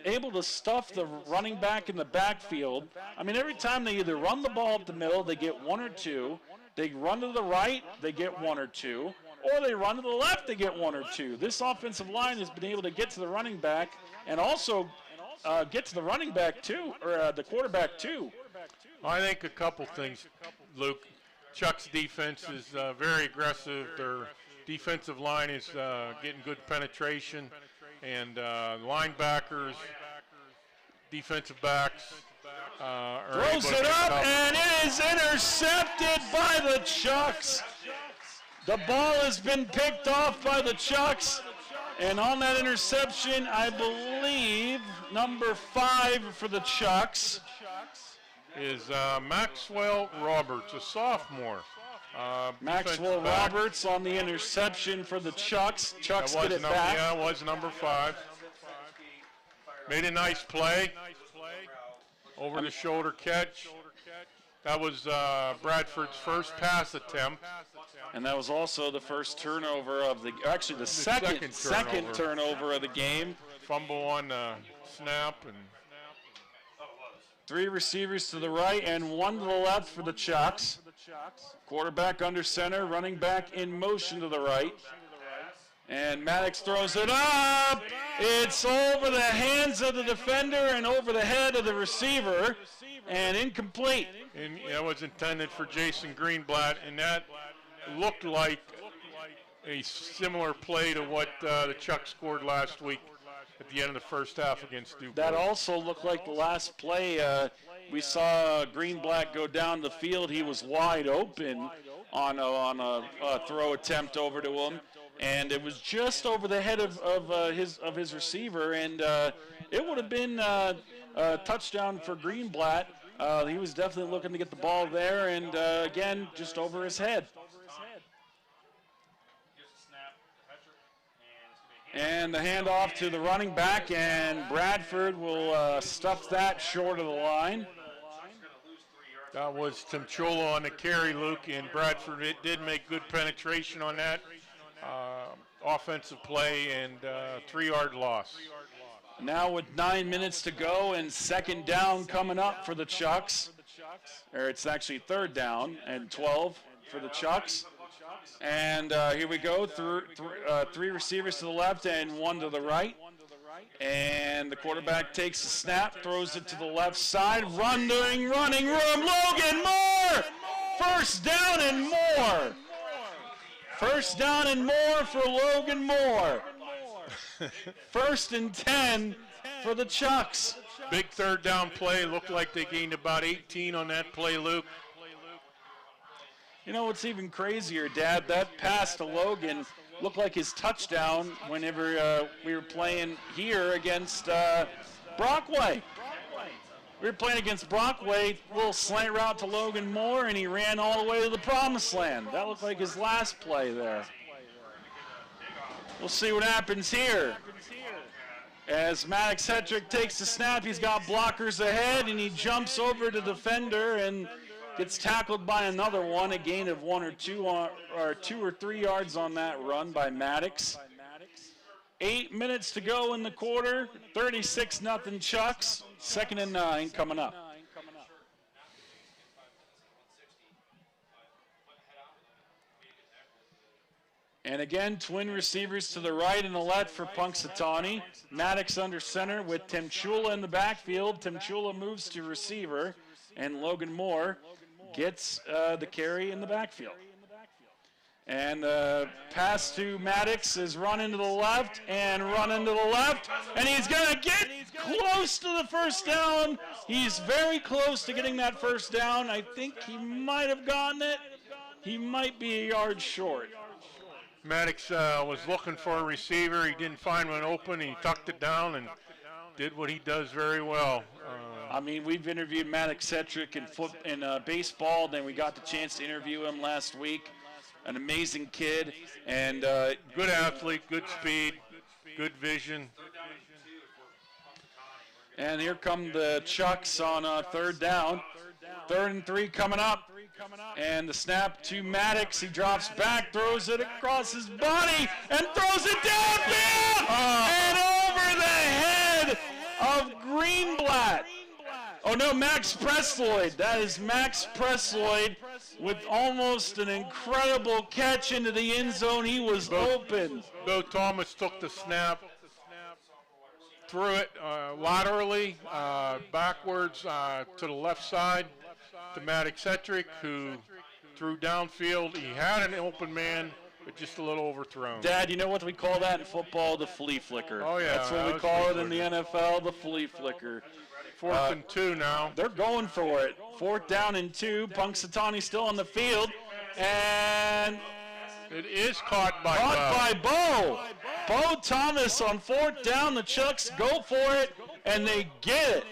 able to stuff the running back in the backfield. I mean, every time they either run the ball up the middle, they get 1 or 2. They run to the right, they get 1 or 2. Or they run to the left, they get 1 or 2. This offensive line has been able to get to the running back and also get to the running back too, or the quarterback too. I think a couple things, Luke. Chuck's defense is very aggressive. Their defensive line is getting good penetration, and linebackers, defensive backs are throws able to it up, cover. and and it is intercepted by the Chucks. The ball has been picked off by the Chucks, and on that interception, I believe number 5 for the Chucks is Maxwell Roberts, a sophomore. Maxwell Roberts on the interception for the Chucks. Chucks get it back. Yeah, it was number 5. Made a nice play. Over the shoulder catch. That was Bradford's first pass attempt. And that was also the first turnover of the, actually the second turnover of the game. Fumble on the snap, and 3 receivers to the right and 1 to the left for the Chucks. Quarterback under center, running back in motion to the right. And Maddox throws it up. It's over the hands of the defender and over the head of the receiver, and incomplete. And that was intended for Jason Greenblatt, and that looked like a similar play to what the Chucks scored last week at the end of the first half against Duke. That also looked like the last play. We saw Greenblatt go down the field. He was wide open on a throw attempt over to him, and it was just over the head of his receiver, and it would have been a touchdown for Greenblatt. He was definitely looking to get the ball there, and again, just over his head. And the handoff to the running back, and Bradford will stuff that short of the line. That was Timchula on the carry, Luke, and Bradford did make good penetration on that offensive play, and 3-yard loss. Now with 9 minutes to go and second down coming up for the Chucks. Or it's actually third down and 12 for the Chucks. And here we go, three receivers to the left and one to the right. And the quarterback takes the snap, throws it to the left side, running room, Logan Moore! First down and more! First down and more for Logan Moore. First and 10 for the Chucks. Big third down play. Looked like they gained about 18 on that play, Luke. You know what's even crazier, Dad? That pass to Logan looked like his touchdown whenever we were playing here against Brockway. We were playing against Brockway, little slant route to Logan Moore, and he ran all the way to the promised land. That looked like his last play there. We'll see what happens here. As Maddox Hetrick takes the snap, he's got blockers ahead, and he jumps over to defender and gets tackled by another one, a gain of 1 or 2 or 3 yards on that run by Maddox. 8 minutes to go in the quarter, 36-0 Chucks. 2nd and 9 coming up. And again, twin receivers to the right and the left for Punxsutawney. Maddox under center with Timchula in the backfield. Timchula moves to receiver, and Logan Moore gets the carry in the backfield. And the pass to Maddox is run into the left and run into the left. And he's going to get close to the first down. He's very close to getting that first down. I think he might have gotten it. He might be a yard short. Maddox was looking for a receiver. He didn't find one open. He tucked it down and did what he does very well. I mean, we've interviewed Maddox Hetrick in baseball. Then we got the chance to interview him last week. An amazing kid and good athlete, good speed, good vision. And here come the Chucks on third down. 3rd and 3 coming up. And the snap to Maddox. He drops back, throws it across his body, and throws it downfield! And over the head of Greenblatt. Oh no, Max Presloyd. That is Max Presloyd with almost an incredible catch into the end zone. He was open. Bo Thomas took the snap, threw it laterally, backwards to the left side to Maddox Hetrick, who threw downfield. He had an open man, but just a little overthrown. Dad, you know what we call that in football? The flea flicker. Oh, yeah. That's what we call it in the NFL, the flea flicker. 4th and 2 now. They're going for it. 4th down and 2. Punxsutawney still on the field. And it is caught by Bo. Bo Thomas on 4th down. The Chucks go for it, and they get it.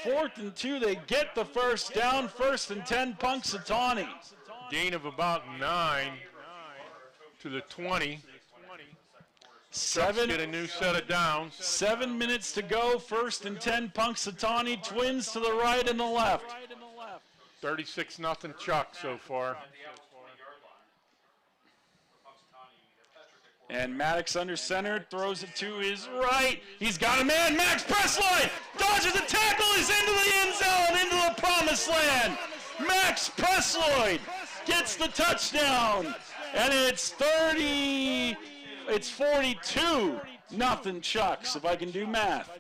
4th and 2. They get the first down. 1st and 10, Punxsutawney. Gain of about 9 to the 20. Chucks get a new set of downs. 7 minutes to go. 1st and 10, Punxsutawney. Twins to the right and the left. 36-0 Chuck so far. And Maddox under center, throws it to his right. He's got a man, Max Presloyd, dodges a tackle, is into the end zone, into the promised land. Max Presloyd gets the touchdown, and it's 42-0 Chucks, if I can do math.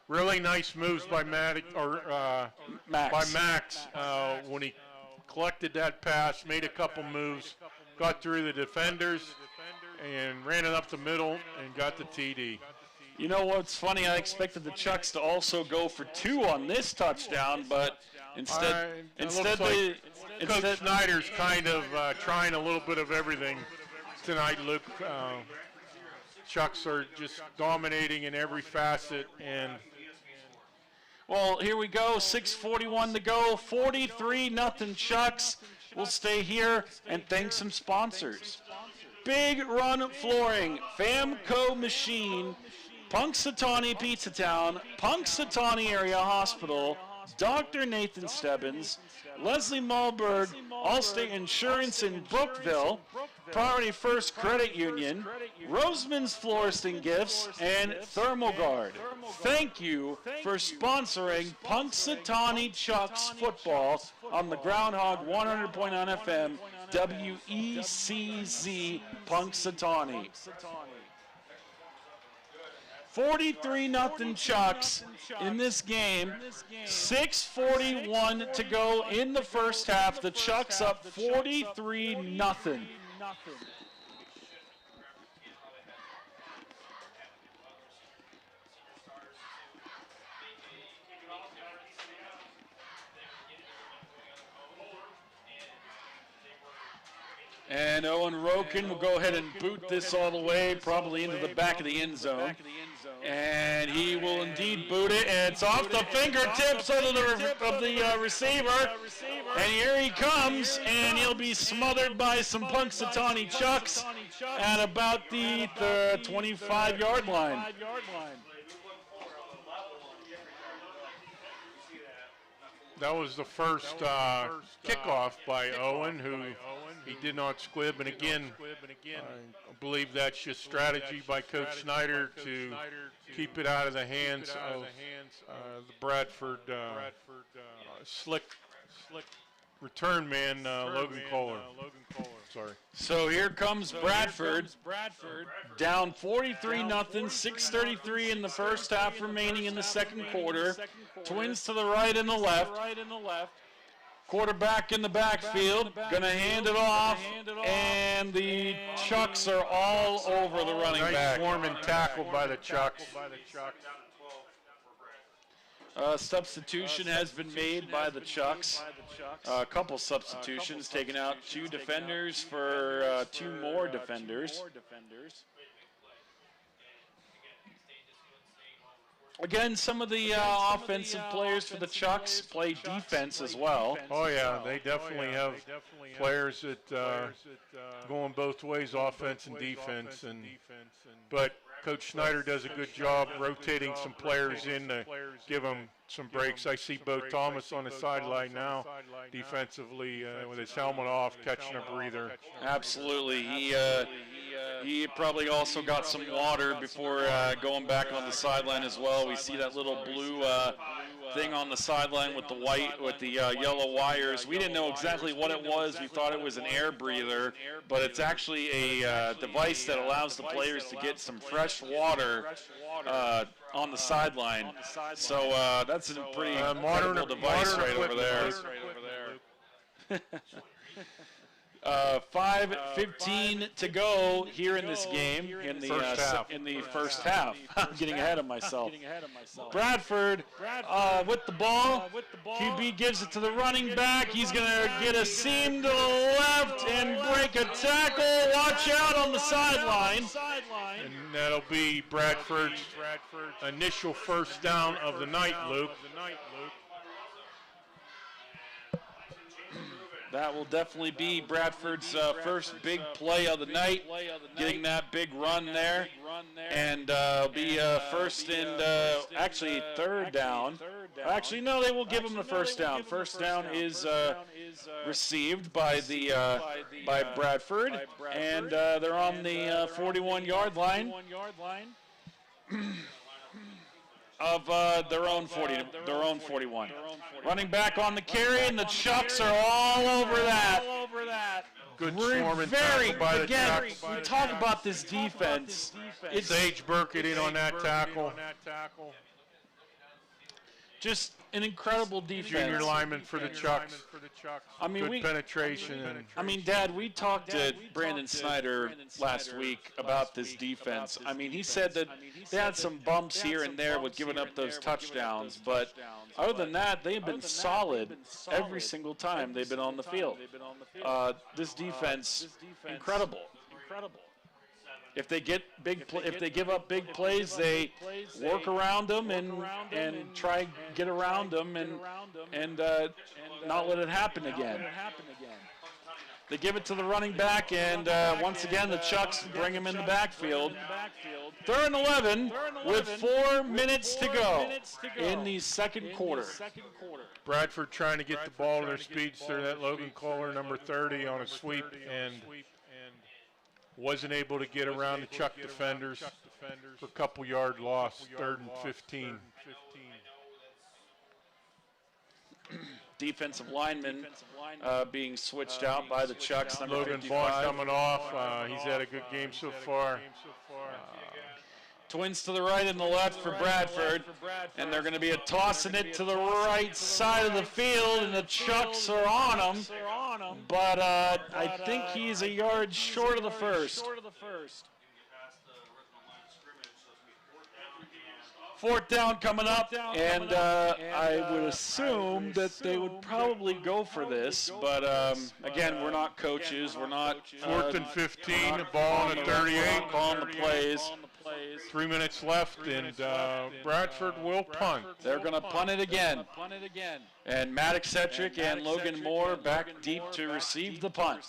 Really nice moves by Max. When he collected that pass, made a couple moves, got through the defenders, and ran it up the middle and got the TD. You know what's funny? I expected the Chucks to also go for 2 on this touchdown, but instead Coach Snyder's kind of trying a little bit of everything tonight, Luke. Chucks are just dominating in every facet, and well, here we go. 6:41 to go. 43-0 Chucks. We'll stay here and thank some sponsors. Big Run Flooring, Famco Machine, Punxsutawney Pizza Town, Punxsutawney Area Hospital, Dr. Nathan Stebbins, Leslie Malberg, Allstate Insurance in Brookville, Priority First Credit Union, Roseman's Florist and Gifts, and Thermalguard. Thank you for sponsoring Punxsutawney Chucks football on the Groundhog 100.9 FM, WECZ Punxsutawney. 43-0 Chucks in this game. 6:41 to go in the first half. The Chucks up 43-0. And Owen Roken will go ahead and boot this all the way, probably into the back of the end zone. And he will indeed boot it, and it's off the fingertips of the receiver. And here he comes, and he'll be smothered by some Punxsutawney Chucks at about the 25-yard line. That was the first kickoff by Owen, who he did not squib. And again, I believe that's just strategy by Coach Snyder to keep it out of the hands of the Bradford slick return man, Logan Kohler. Sorry. So here comes Bradford, down 43-0, 6:33 in the first half remaining in the second quarter. Twins to the right and the left. Quarterback in the backfield, gonna hand it off, and the Chucks are all over the running back. Nice swarming tackle by the Chucks. Substitution has been made by the Chucks. A couple substitutions, taking out 2 defenders for 2 more defenders. Again, some of the offensive players for the Chucks play defense as well. Oh yeah, they definitely have players that going both ways, offense and defense. But Coach Snyder does a good job rotating some players in to give them some breaks. I see Bo Thomas on the sideline now, defensively with his helmet off, catching a breather. Absolutely. He probably also got some water before going back on the sideline as well. We see that little blue thing on the sideline with the yellow wires. We didn't know exactly what it was. We thought it was an air breather, but it's actually a device that allows the players to get some fresh water on the sideline. So that's a pretty modern device right over there. 5:15 to go here in this game in the first half. I'm getting ahead of myself. Bradford with the ball. QB gives it to the running back. He's going to get a seam to the left and break a tackle. Watch out on the sideline. And that'll be Bradford's initial first down of the night, Luke. That will definitely be Bradford's first big play of the night, getting that big run there, and be first and actually third down. Actually, no, they will give them the first down. First down is received by by Bradford, and they're on the 41-yard line of their own 41. Running back on the carry, and the Chucks are all over that. Good swarming tackle by the Chucks. We talk about this defense. It's Sage Burkett in on that tackle. Just an incredible defense. Junior lineman for the Chucks. I mean, good penetration. Dad, we talked to Brandon Snyder last week about this defense. I mean, he said that they had some bumps here and there with giving up those touchdowns, but other than that, they've been solid every single time they've been on the field. This defense, incredible. If they get if they give up big plays, they work around them and try get around them and not let it happen again. They give it to the running back, and once again, the Chucks bring him in the backfield. 3rd and 11 with 4 minutes to go in the second quarter. Bradford trying to get the ball to their speedster, that Logan Kohler, number 30, on a sweep, and wasn't able to get around the Chuck defenders for a couple yard loss, 3rd and 15. Defensive lineman being switched out by the Chucks. Number Logan 55. Vaughn coming off. He's had a good game so far. Twins to the right and the left for Bradford, and they're going to be tossing it to the right side of the field, and the Chucks are on him, but I think he's a yard short of the first. 4th down coming up, and I would assume that they would probably go for this, but again, we're not coaches. We're not 4th and 15, the ball on the 38. Calling the plays. 3 minutes left, and Bradford will punt. They're going to punt it again. And Maddox Cetrick and Logan Moore back deep to receive the punt.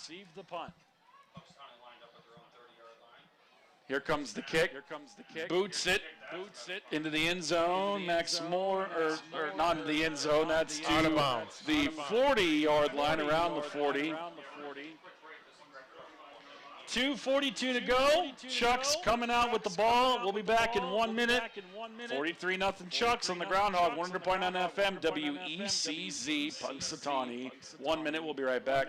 Here comes the kick. Boots it into the end zone. Max Moore, or not in the end zone. That's out of bounds. The 40-yard line, around the 40. 2:42 to go. Chucks coming out with the ball. We'll be back in 1 minute. 43-0 Chucks on the Groundhog. 100.9 FM WECZ Punxsutawney. 1 minute. We'll be right back.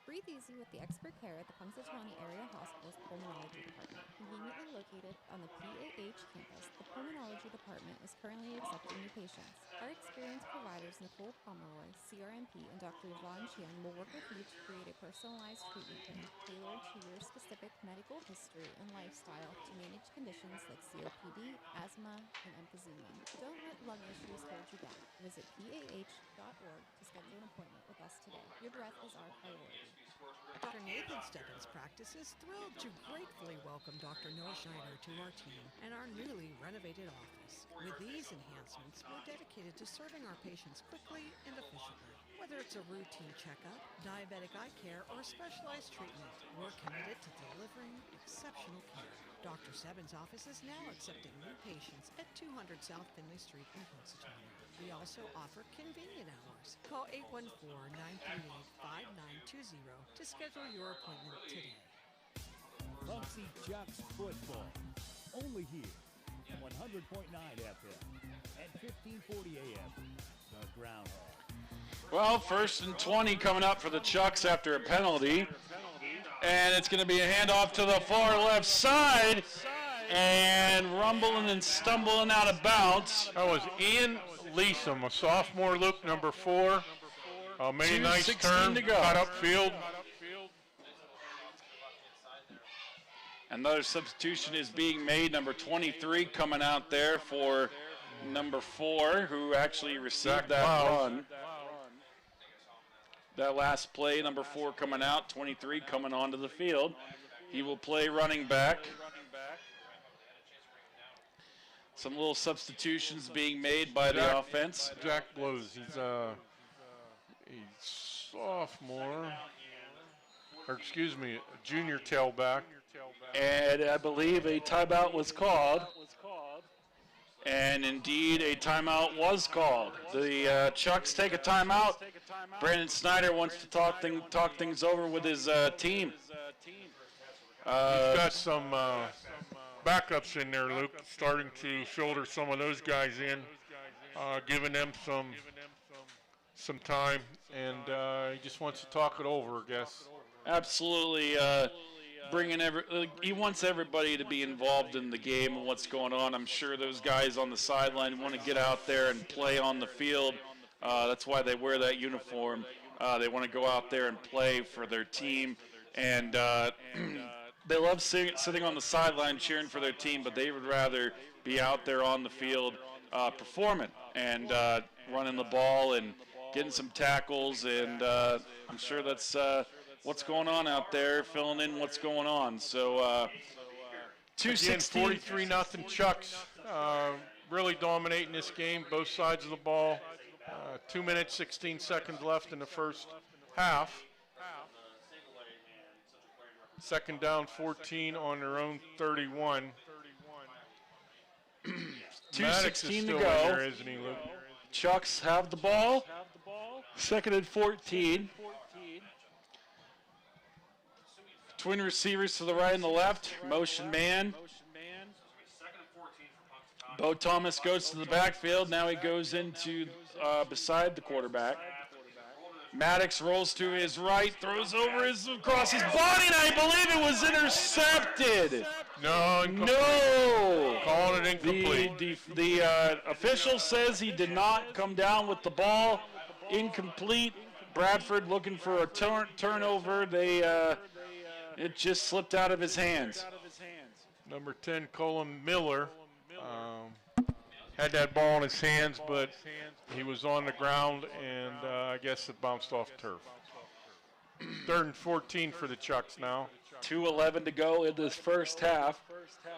Breathe easy with the expert care at the Punxsutawney Area Hospital's Pulmonology Department. Conveniently located on the PAH campus, the Pulmonology Department is currently accepting new patients. Our experienced providers Nicole Pomeroy, CRMP, and Dr. Yvonne Chiang will work with you to create a personalized treatment plan tailored to your specific medical history and lifestyle to manage conditions like COPD, asthma, and emphysema. Don't let lung issues hold you back. Visit PAH.org to schedule an appointment with us today. Your breath is our priority. Dr. Nathan Stebbins' practice is thrilled to gratefully welcome Dr. Noah Schneider to our team and our newly renovated office. With these enhancements, we're dedicated to serving our patients quickly and efficiently. Whether it's a routine checkup, diabetic eye care, or specialized treatment, we're committed to delivering exceptional care. Dr. Stebbins' office is now accepting new patients at 200 South Finley Street in Punxsutawney. We also offer convenient hours. Call 814-938-5920 to schedule your appointment today. Punxsy Chucks football. Only here. 100.9 FM and 1540 AM. The Groundhog. Well, 1st and 20 coming up for the Chucks after a penalty. And it's going to be a handoff to the far left side. And rumbling and stumbling out of bounds. That was Ian Leesom, a sophomore, Luke, number 4. Made a nice turn, cut upfield. Another substitution is being made. Number 23 coming out there for number 4, who actually received that run. That last play, number 4 coming out, 23 coming onto the field. He will play running back. Some little substitutions being made by the offense. Jack Blows, he's a sophomore, or excuse me, a junior tailback. And I believe a timeout was called. And indeed, a timeout was called. The Chucks take a timeout. Brandon Snyder wants to talk things over with his team. He's got some backups in there, Luke, starting to shoulder some of those guys in, giving them some time, and he just wants to talk it over, I guess. Absolutely. He wants everybody to be involved in the game and what's going on. I'm sure those guys on the sideline want to get out there and play on the field. That's why they wear that uniform. They want to go out there and play for their team, and they love sitting on the sideline cheering for their team, but they would rather be out there on the field performing and running the ball and getting some tackles, and I'm sure that's what's going on out there, filling in what's going on. So 2-16. 43-0 Chucks, really dominating this game, both sides of the ball. 2 minutes, 16 seconds left in the first half. Second down, 14 on their own 31. 2:16 to go. go. Isn't he, Luke? Chucks have the ball. Second and 14. Twin receivers to the right and the left. Motion man. Bo Thomas goes to the backfield. Now he goes into beside the quarterback. Maddox rolls to his right, throws across his body, and I believe it was intercepted. No, No. Calling it incomplete. The official says he did not come down with the ball. Incomplete. Bradford looking for a turnover. It just slipped out of his hands. Number 10, Colin Miller, had that ball in his hands, but he was on the ground, and I guess it bounced off turf. 3rd and 14 for the Chucks now. 2:11 to go in this first half. Third down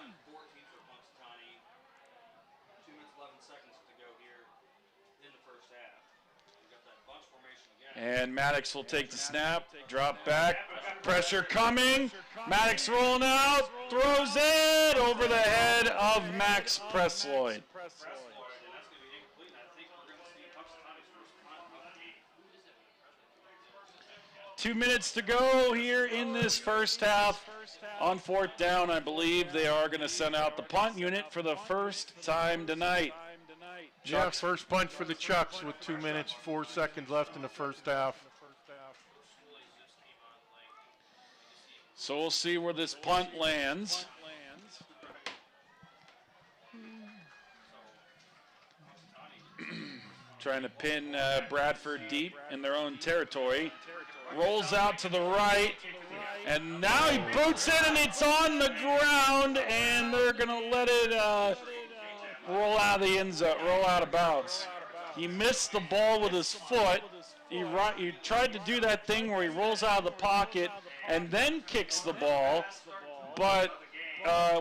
and 14 for Punxsutawney. 2 minutes 11 seconds to go here in the first half. We've got that bunch formation again. And Maddox will take the snap, drop back, pressure coming. Maddox rolling out, throws it over the head of Max Presloyd. 2 minutes to go here in this first half. On 4th down, I believe they are going to send out the punt unit for the first time tonight. Yeah, first punt for the Chucks with 2 minutes, 4 seconds left in the first half. So we'll see where this punt lands. Trying to pin Bradford deep in their own territory. Rolls out to the right, and now he boots it, and it's on the ground, and they're going to let it roll out of the end zone, roll out of bounds. He missed the ball with his foot. He tried to do that thing where he rolls out of the pocket and then kicks the ball, but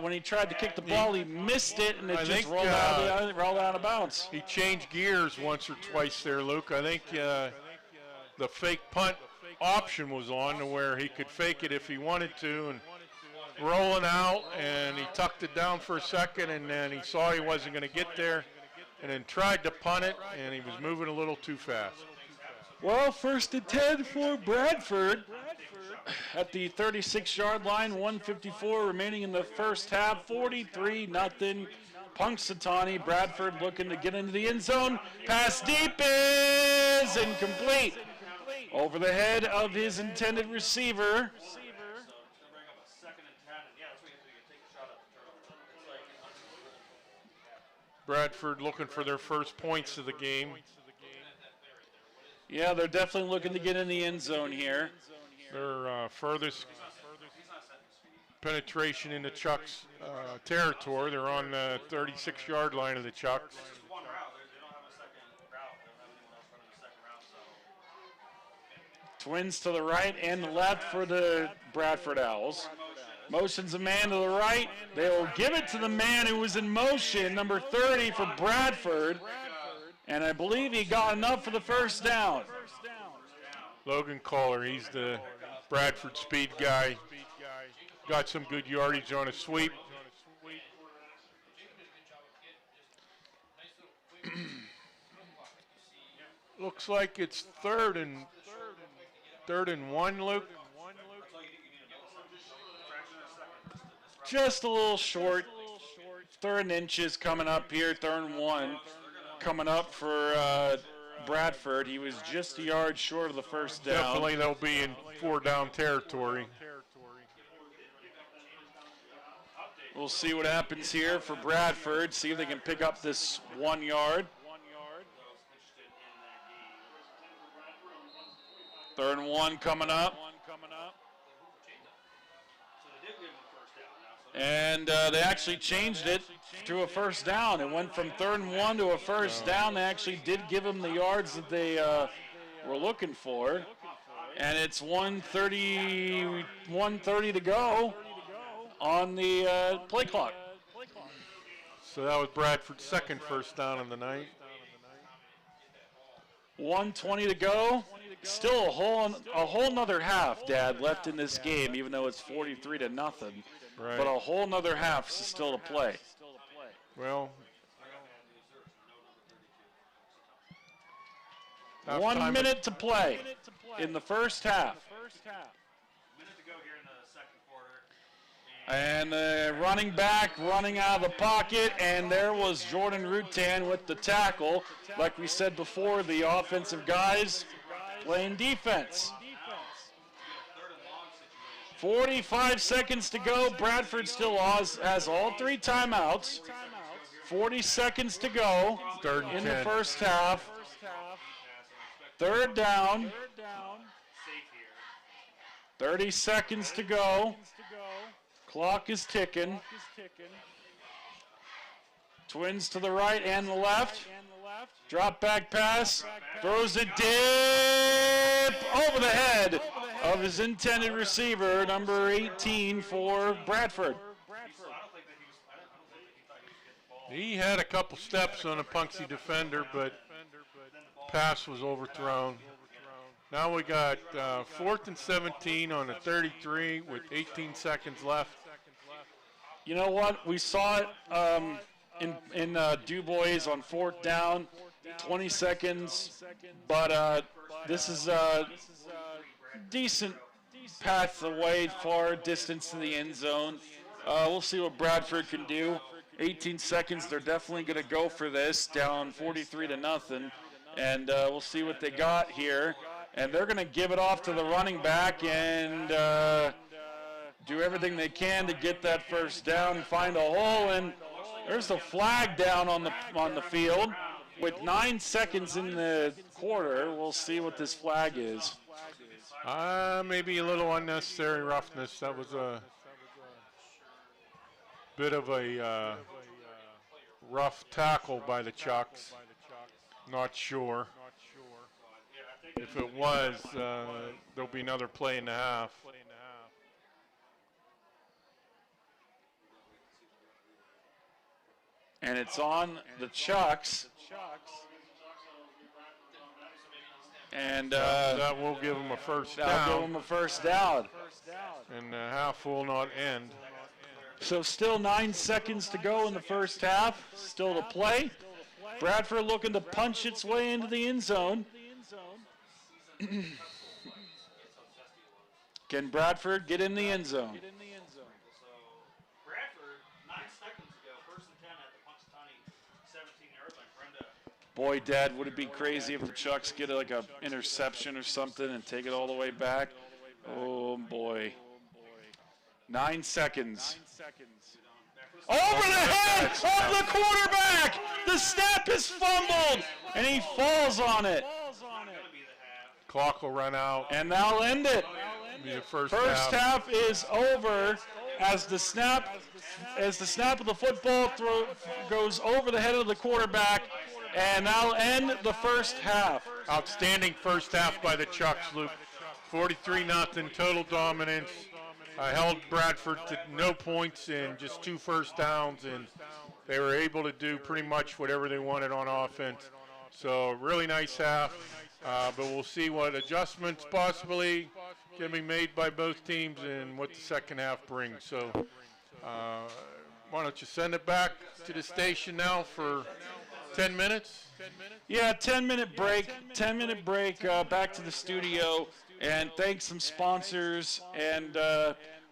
when he tried to kick the ball, he missed it, and it just rolled out of bounds. He changed gears once or twice there, Luke. I think the fake punt option was on to where he could fake it if he wanted to, and rolling out, and he tucked it down for a second, and then he saw he wasn't going to get there, and then tried to punt it, and he was moving a little too fast. Well, 1st and 10 for Bradford at the 36-yard line, 1:54 remaining in the first half, 43-0. Punxsutawney. Bradford looking to get into the end zone. Pass deep is incomplete. Over the head of his intended receiver. Bradford looking for their first points of the game. Yeah, they're definitely looking to get in the end zone here. Their furthest penetration in the Chucks territory. They're on the 36-yard line of the Chucks. Twins to the right and the left for the Bradford Owls. Motions a man to the right. They will give it to the man who was in motion, number 30 for Bradford. And I believe he got enough for the first down. Logan Kohler, he's the Bradford speed guy. Got some good yardage on a sweep. Looks like it's third and 1, Luke. Just a little short. 3rd and inches coming up here. 3rd and 1 coming up for Bradford. He was just a yard short of the first down. Definitely they'll be in 4-down territory. We'll see what happens here for Bradford. See if they can pick up this 1 yard. 3rd and 1 coming up. And they actually changed it to a first down. It went from 3rd and 1 to a first down. They actually did give them the yards that they were looking for. And it's 1:30 to go on the play clock. So that was Bradford's second first down of the night. 1:20 to go Still a whole nother half, Dad, left in this game, even though it's 43-0. Right. But a whole nother half is still to play. Well, 1 minute to play in the first half. Minute to go here in the second quarter. And running back, running out of the pocket, and there was Jordan Rutan with the tackle. Like we said before, the offensive guys playing defense. 45 seconds to go. Bradford still has all 3 timeouts. 40 seconds to go in the first half. 3rd down. 30 seconds to go. Clock is ticking. Twins to the right and the left. Drop back pass. Throws it dip over the head of his intended receiver, number 18 for Bradford. he had a couple steps on a Punxsutawney defender, but pass was overthrown. Now we got 4th and 17 on a 33 with 18 seconds left. You know what? We saw it in Du Bois on 4th down, 20 seconds, but this is a decent path away, far distance to the end zone. We'll see what Bradford can do. 18 seconds, they're definitely going to go for this, down 43-0, and we'll see what they got here. And they're going to give it off to the running back and do everything they can to get that first down and find a hole. And there's a flag down on the field with 9 seconds in the quarter. We'll see what this flag is. Maybe a little unnecessary roughness. That was a bit of a rough tackle by the Chucks. Not sure. If it was, there'll be another play and a half. And it's on the Chucks. And that will give them a first down. That'll give them a first down. And the half will not end. So still 9 seconds to go in the first half. Still to play. Bradford looking to punch its way into the end zone. Can Bradford get in the end zone? Bradford, 9 seconds ago, 1st and 10 at the Punxsutawney 17-yard line. Brenda. Boy, Dad, would it be crazy if the Chucks get like a interception or something and take it all the way back? Oh, boy. 9 seconds. Over the head of the quarterback! The snap is fumbled, and he falls on it. Clock will run out. And that'll end it. Be the first half is over as the snap of the football goes over the head of the quarterback, and that'll end the first half. Outstanding first half by the Chucks, Luke. 43-0 total dominance. Held Bradford to no points in just 2 first downs, and they were able to do pretty much whatever they wanted on offense. So really nice half, but we'll see what adjustments possibly can be made by both teams and what the second half brings. So why don't you send it back to the station now for 10 minutes? Yeah, 10-minute break. 10-minute break back to the studio. And thanks some sponsors, and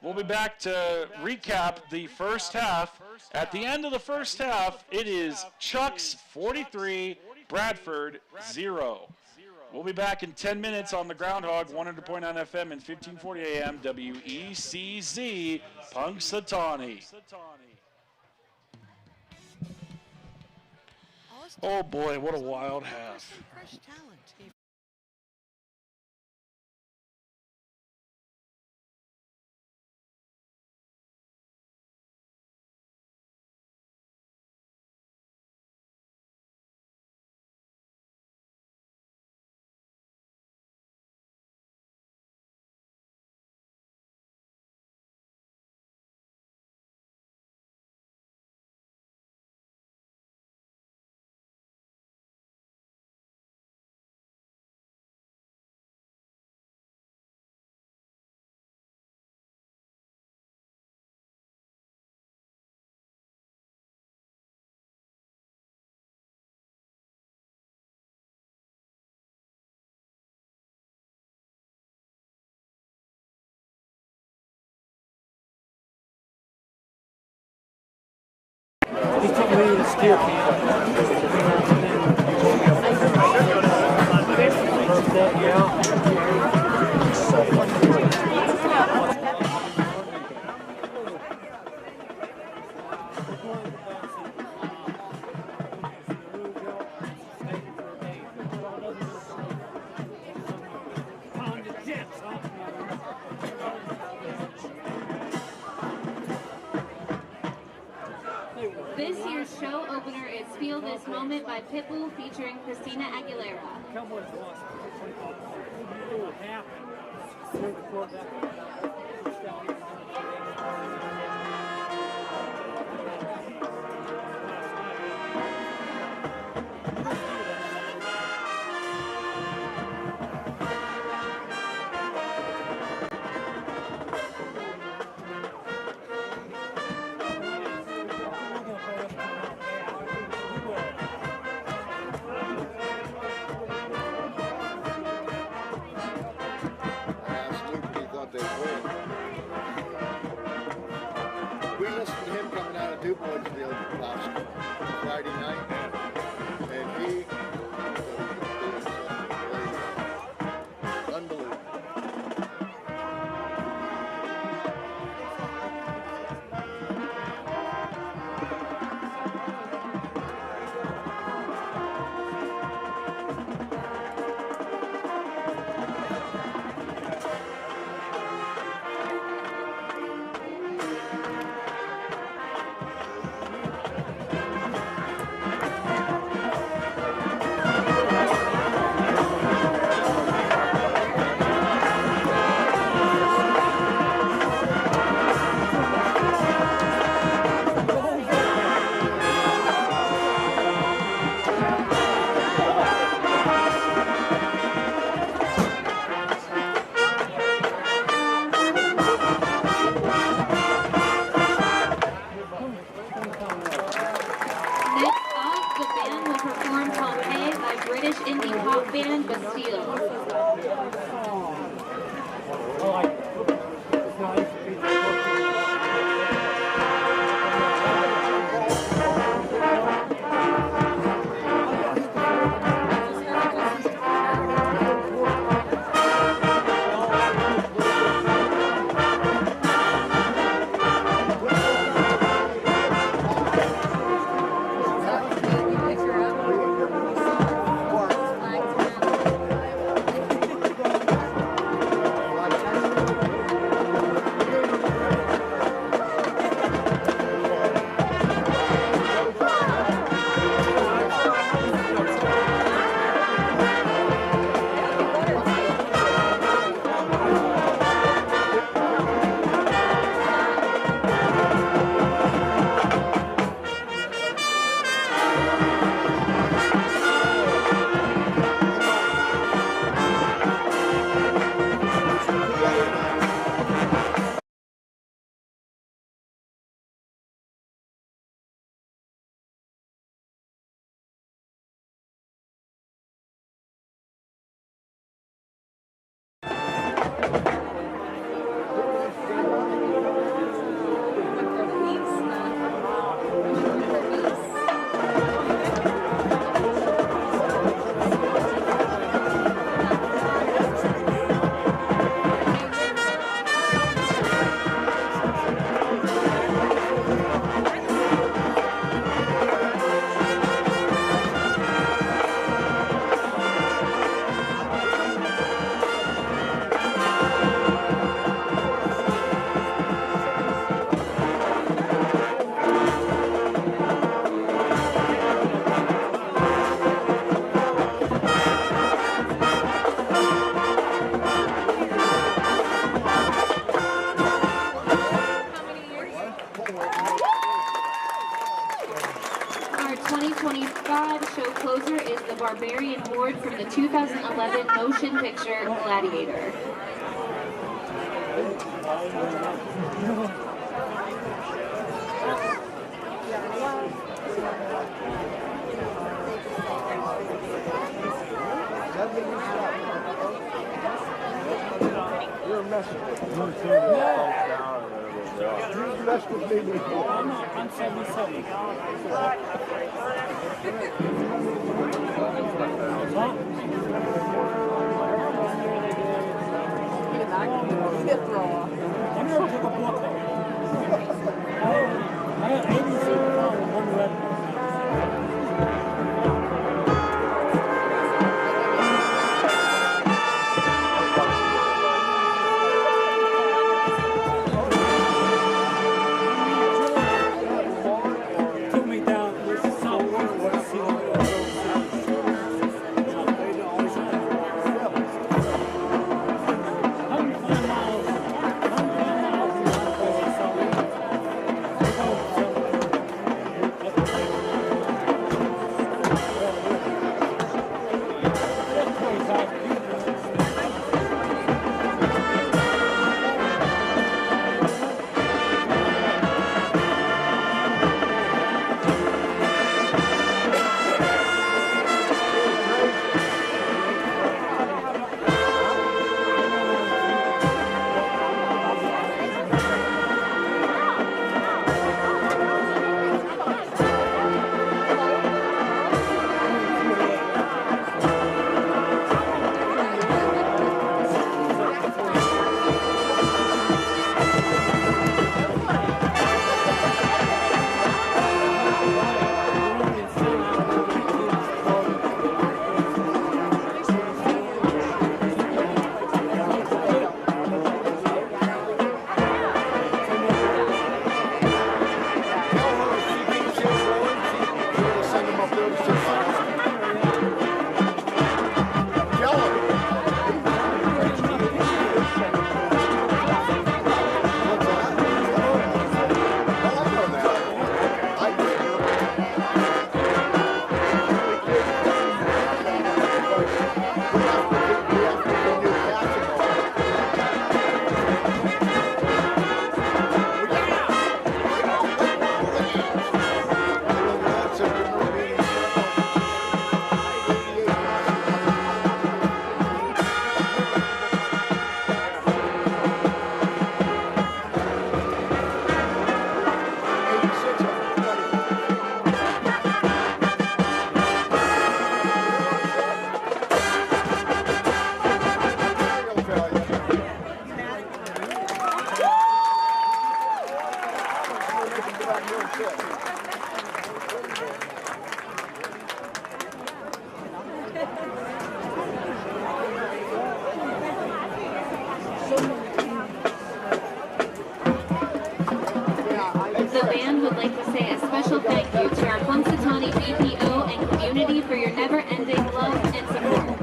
we'll be back to recap the first half. At the end of the first half, it is Chucks 43, Bradford 0. We'll be back in 10 minutes on the Groundhog, 100.9 FM and 1540 AM, WECZ, Punxsutawney. Oh boy, what a wild half. Fresh talent. This year's show opener is Feel This Moment by Pitbull featuring Christina Aguilera. We listened to him coming out of DuBoisville last Friday night, and he unbelievable. British indie pop band Bastille. Our 2025 show closer is the Barbarian Horde from the 2011 motion picture Gladiator. You're a messenger. I'm 77. I never took a book. I had 86 pounds and one red. The band would like to say a special thank you to our Punxsutawney BPO and community for your never-ending love and support.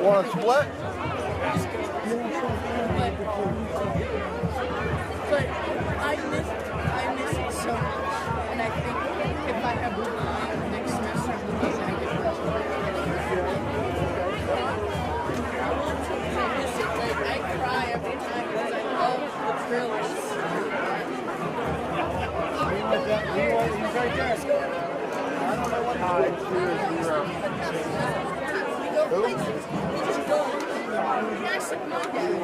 Want to split? But I miss it so much, and I think if I have time next semester, I want to miss it. Like I cry every time because I love the drills. He's right there. I don't know what time. We go places. We just go. That's like my dad.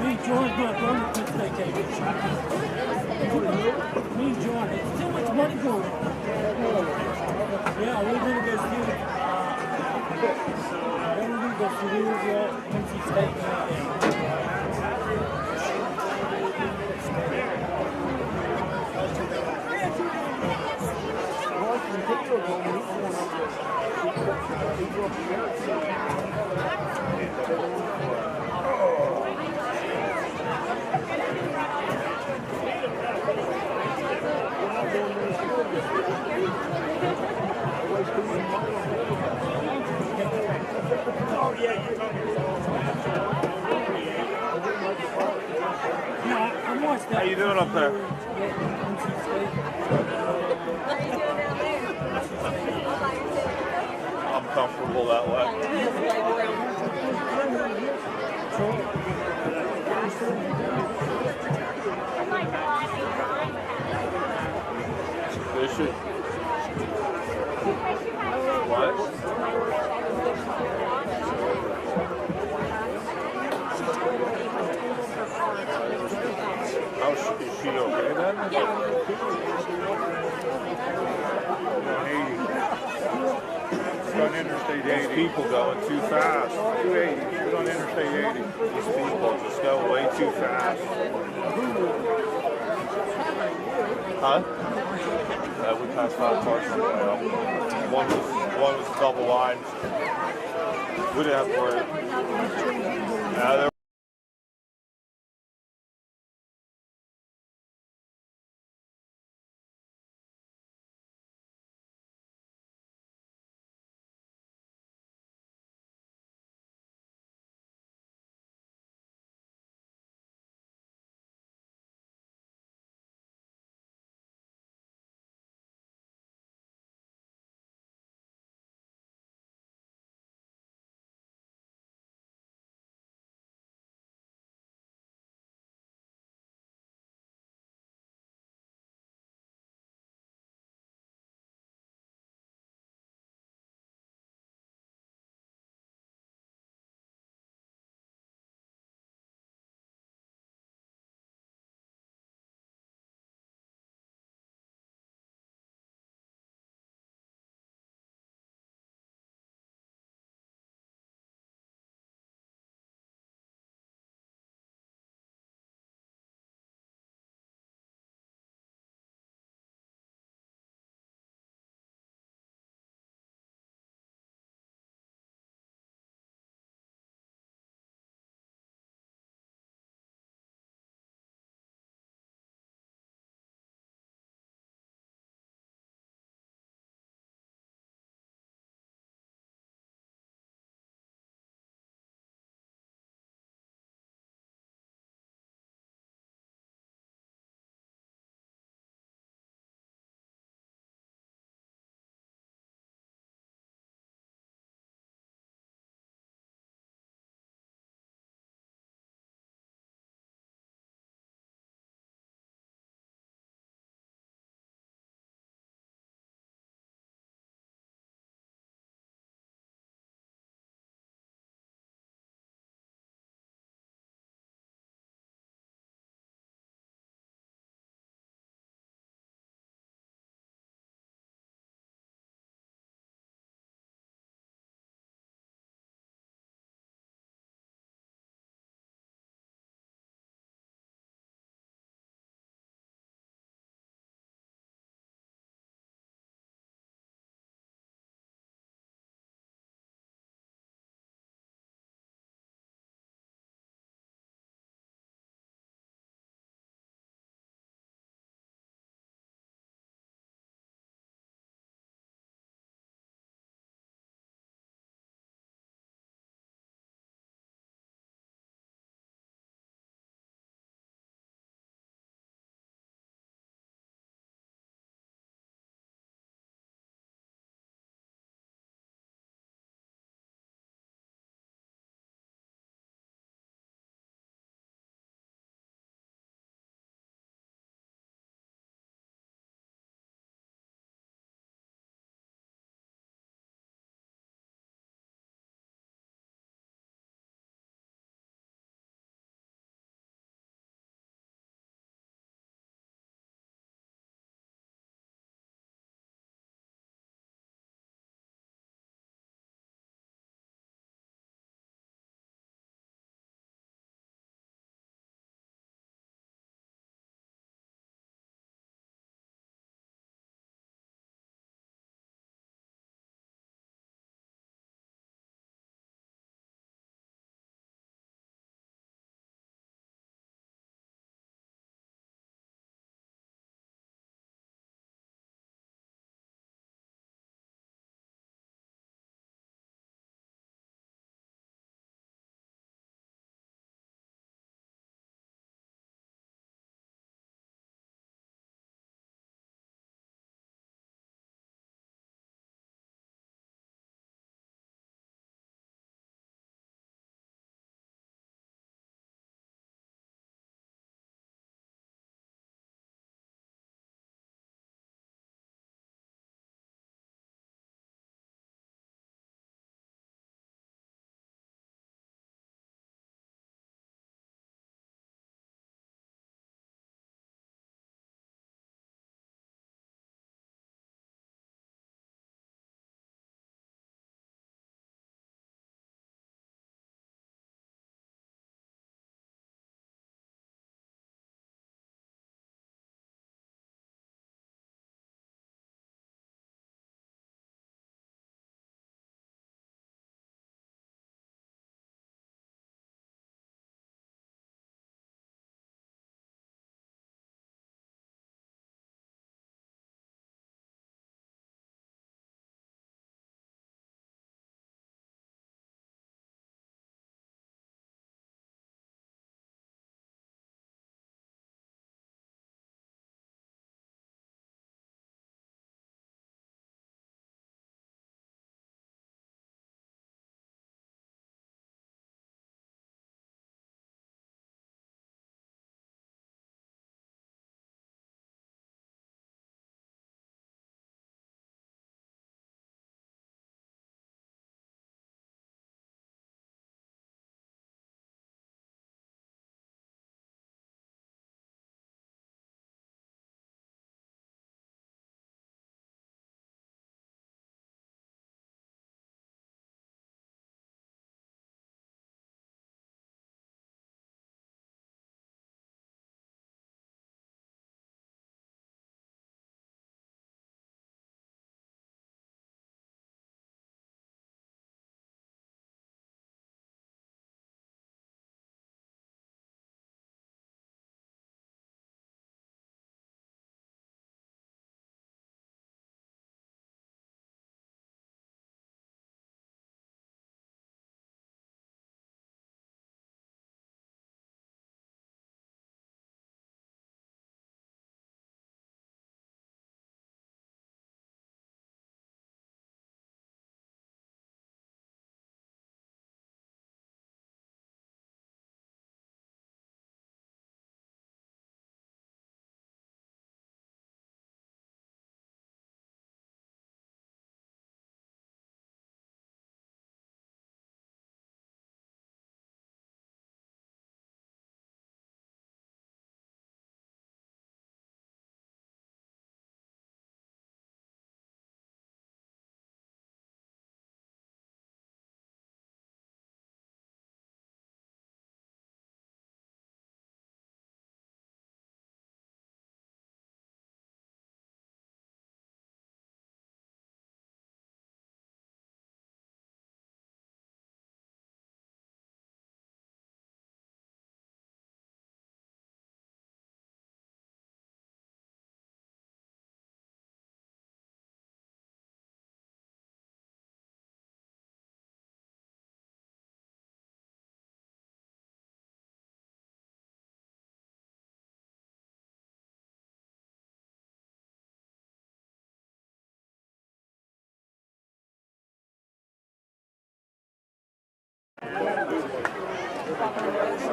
Me and George not going to Pitts vacation. Me and George, it's too much money going on. Yeah, we're going to go see it. Then we're going to go see Louisville, NC State. How you doing up there? I'm comfortable that way. Fishing. What? Oh, is she okay then? Yeah. 80. She's on Interstate 80. These people going too fast. 280. She's on Interstate 80. These people just go way too fast. Huh? Yeah, we passed 5 cars on the way up. One was double lined. We didn't have to worry. Yeah,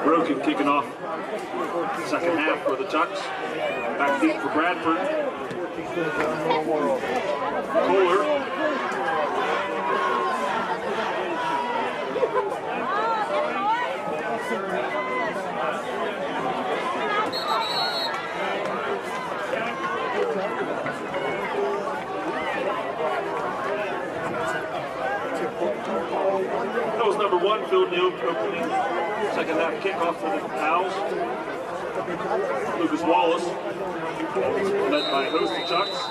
Broken kicking off second half for the Chucks. Back deep for Bradford. Kohler. That was number 1, Phil Neal, opening second half kickoff for the Owls. Lucas Wallace, led by host the Chucks.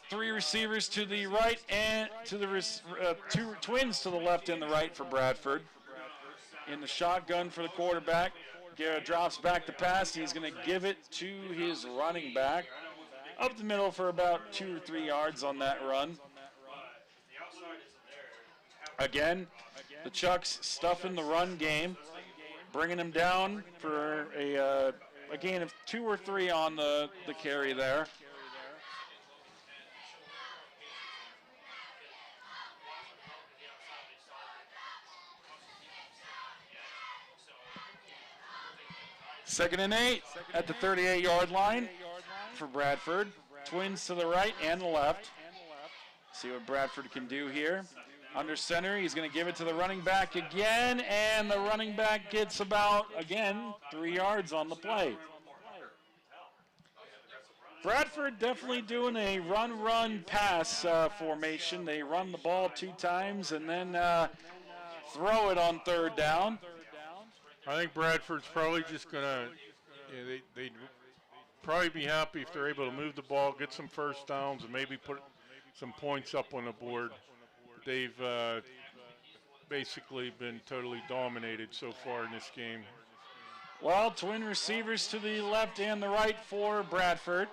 Three receivers to the right and to the two twins to the left and the right for Bradford. In the shotgun for the quarterback. Garrett drops back to pass. He's going to give it to his running back. Up the middle for about 2 or 3 yards on that run. Again, the Chucks stuffing the run game, bringing them down for a gain of 2 or 3 on the carry there. Second and 8 at the 38-yard line for Bradford. Twins to the right and the left. See what Bradford can do here. Under center, he's going to give it to the running back again, and the running back gets about, again, 3 yards on the play. Bradford definitely doing a run-pass formation. They run the ball 2 times and then throw it on 3rd down. I think Bradford's probably just going to, they'd probably be happy if they're able to move the ball, get some first downs, and maybe put some points up on the board. They've basically been totally dominated so far in this game. Well, twin receivers to the left and the right for Bradford.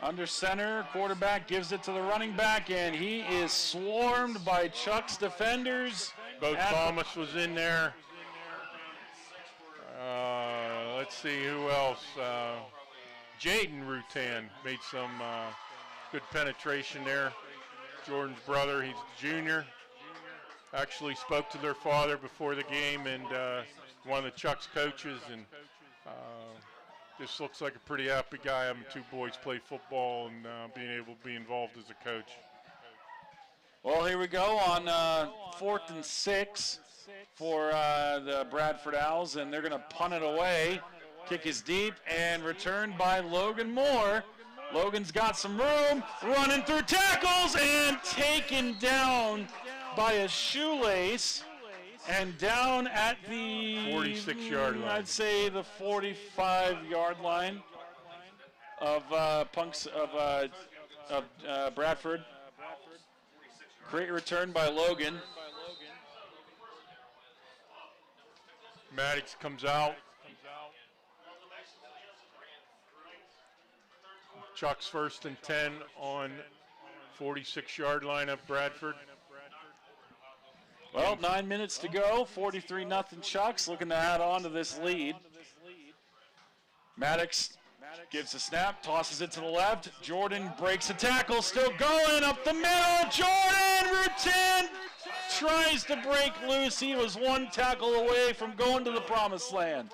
Under center, quarterback gives it to the running back, and he is swarmed by Chuck's defenders. Bo Thomas was in there. Let's see who else. Jaden Rutan made some good penetration there. Jordan's brother, he's a junior. Actually spoke to their father before the game, and one of the Chucks coaches, and this looks like a pretty happy guy having 2 boys play football and being able to be involved as a coach. Well, here we go on 4th and 6 for the Bradford Owls, and they're going to punt it away. Kick is deep and returned by Logan Moore. Logan's got some room, running through tackles and taken down by a shoelace and down at the 46-yard line. I'd say the 45-yard line of Bradford. Great return by Logan. Maddox comes out. Chuck's 1st and 10 on 46-yard line of Bradford. Well, 9 minutes to go, 43-0 Chucks, looking to add on to this lead. Maddox gives a snap, tosses it to the left. Jordan breaks a tackle, still going up the middle. Jordan Rutan tries to break loose. He was 1 tackle away from going to the promised land.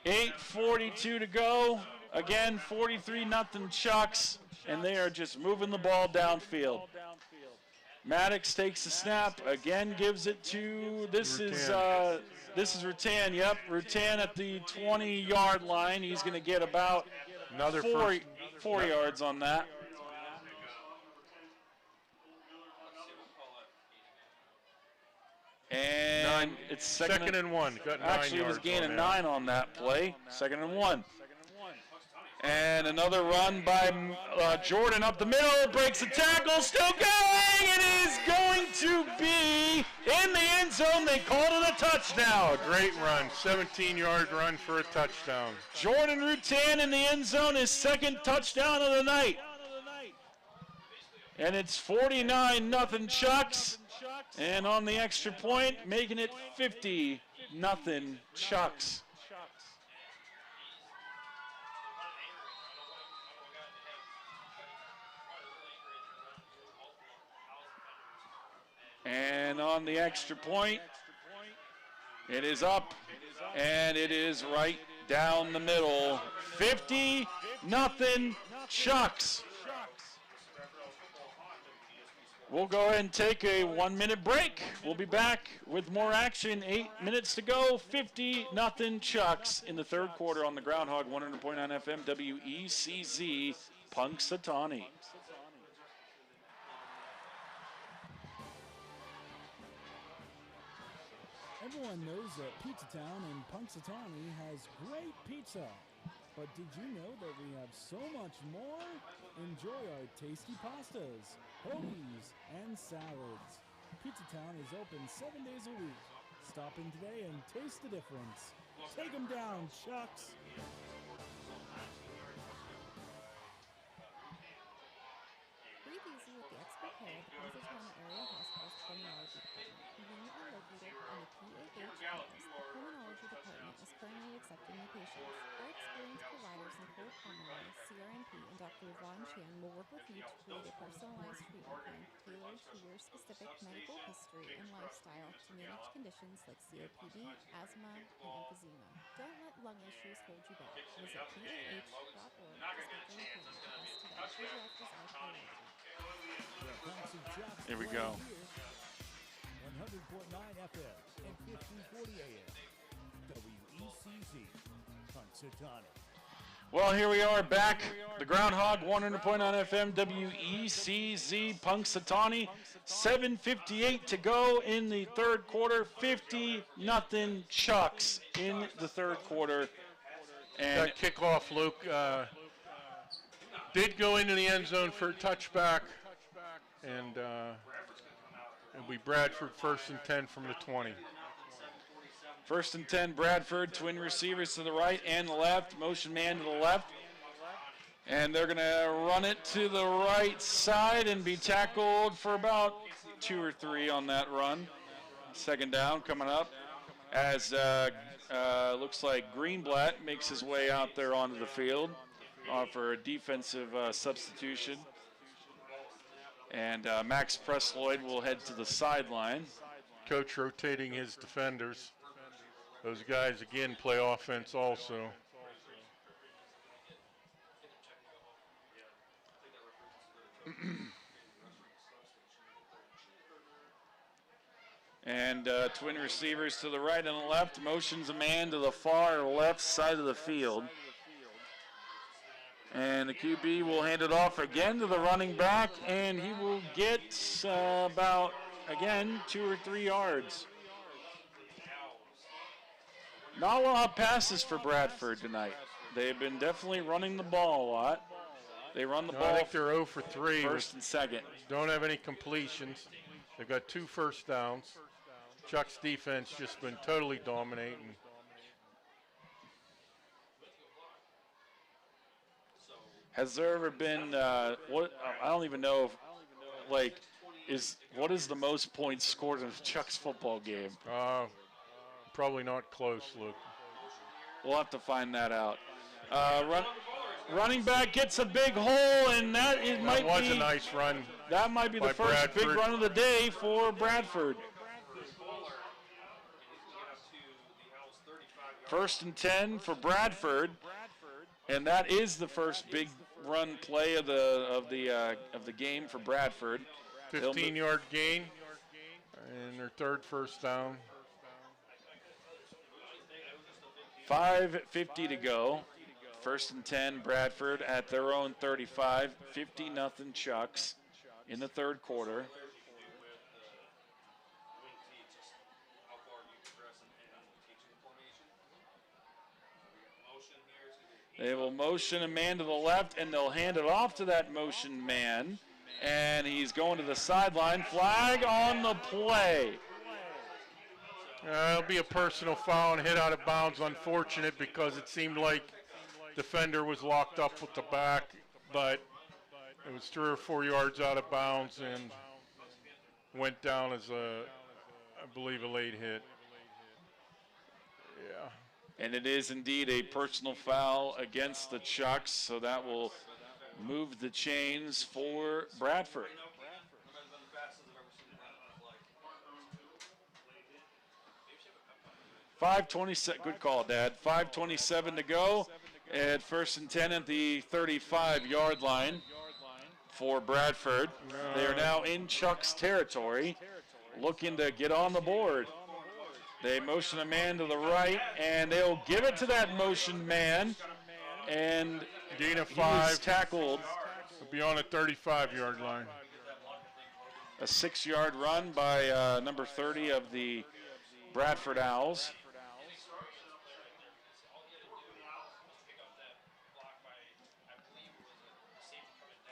8:42 to go. Again, 43-0 Chucks, and they are just moving the ball downfield. Maddox takes the snap, again gives it to, this is Rutan, yep. Rutan at the 20-yard line. He's going to get about another 4 yards on that. And it's second and 1. Got 9 actually, it was gain of 9 on that play. 2nd and 1. And another run by Jordan up the middle, breaks the tackle, still going. It is going to be in the end zone. They called it a touchdown. Great run, 17-yard run for a touchdown. Jordan Rutan in the end zone, his 2nd touchdown of the night. And it's 49-0 Chucks. And on the extra point, making it 50-0 Chucks. And on the extra point, it is up, and it is right down the middle. 50-0 Chucks. We'll go ahead and take a 1-minute break. We'll be back with more action. 8 minutes to go. 50-0 Chucks in the third quarter on the Groundhog 100.9 FM WECZ Punxsutawney. Everyone knows that Pizza Town in Punxsutawney has great pizza. But did you know that we have so much more? Enjoy our tasty pastas, hoagies, and salads. Pizza Town is open 7 days a week. Stop in today and taste the difference. Take them down, Chucks. Breathe easy with the expert care at the Punxsutawney Area Hospital's Pulmonology Department. Conveniently located on the PAH campus, the Pulmonology Department is currently accepting new patients. Our experienced providers Nicole Pomeroy, CRNP, and Dr. Yvonne Chan will work with you to create a personalized treatment plan tailored to your specific medical history and lifestyle to manage conditions like COPD, asthma, and emphysema. Don't let lung issues hold you back. Visit PAH.org to schedule an appointment with us today. Your health is our priority. Here we go. 100.9 FM and 1540 AM. WECZ, Punxsutawney. Well, here we are back. The Groundhog 100.9 FM WECZ Punxsutawney. 7:58 to go in the third quarter. 50-0 Chucks in the third quarter. And that kickoff, Luke, did go into the end zone for a touchback, and it'll be Bradford 1st and 10 from the 20. 1st and 10, Bradford, twin receivers to the right and the left, motion man to the left. And they're going to run it to the right side and be tackled for about 2 or 3 on that run. Second down coming up as looks like Greenblatt makes his way out there onto the field for a defensive substitution. And Max Presloyd will head to the sideline. Coach rotating his defenders. Those guys, again, play offense also. And twin receivers to the right and the left. Motions a man to the far left side of the field. And the QB will hand it off again to the running back, and he will get about, again, 2 or 3 yards. Not a lot of passes for Bradford tonight. They've been definitely running the ball a lot. They run the ball. I think they're 0 for 3. First and second. Don't have any completions. They've got 2 first downs. Chuck's defense just been totally dominating. Has there ever been what? I don't even know if, like, what is the most points scored in a Chuck's football game? Probably not close, Luke. We'll have to find that out. Running back gets a big hole, and that might be a nice run. That might be the first Bradford. big run of the day for Bradford. 1st and 10 for Bradford, and that is the first big run play of the game for Bradford. 15-yard gain, and their 3rd first down. 5:50 to go. 1st and 10, Bradford at their own 35. 50-0 Chucks in the third quarter. They will motion a man to the left, and they'll hand it off to that motion man. And he's going to the sideline. Flag on the play. It'll be a personal foul and hit out of bounds. Unfortunate because it seemed like defender was locked up with the back, but It was 3 or 4 yards out of bounds and went down as I believe, a late hit. Yeah. And it is indeed a personal foul against the Chucks, so that will move the chains for Bradford. 5:27, good call, Dad. 5:27 to go at 1st and 10 at the 35-yard line for Bradford. They are now in Chuck's territory, looking to get on the board. They motion a man to the right, and they'll give it to that motion man. And gain of 5. He was tackled. Be on the 35-yard line. A 6-yard run by number 30 of the Bradford Owls.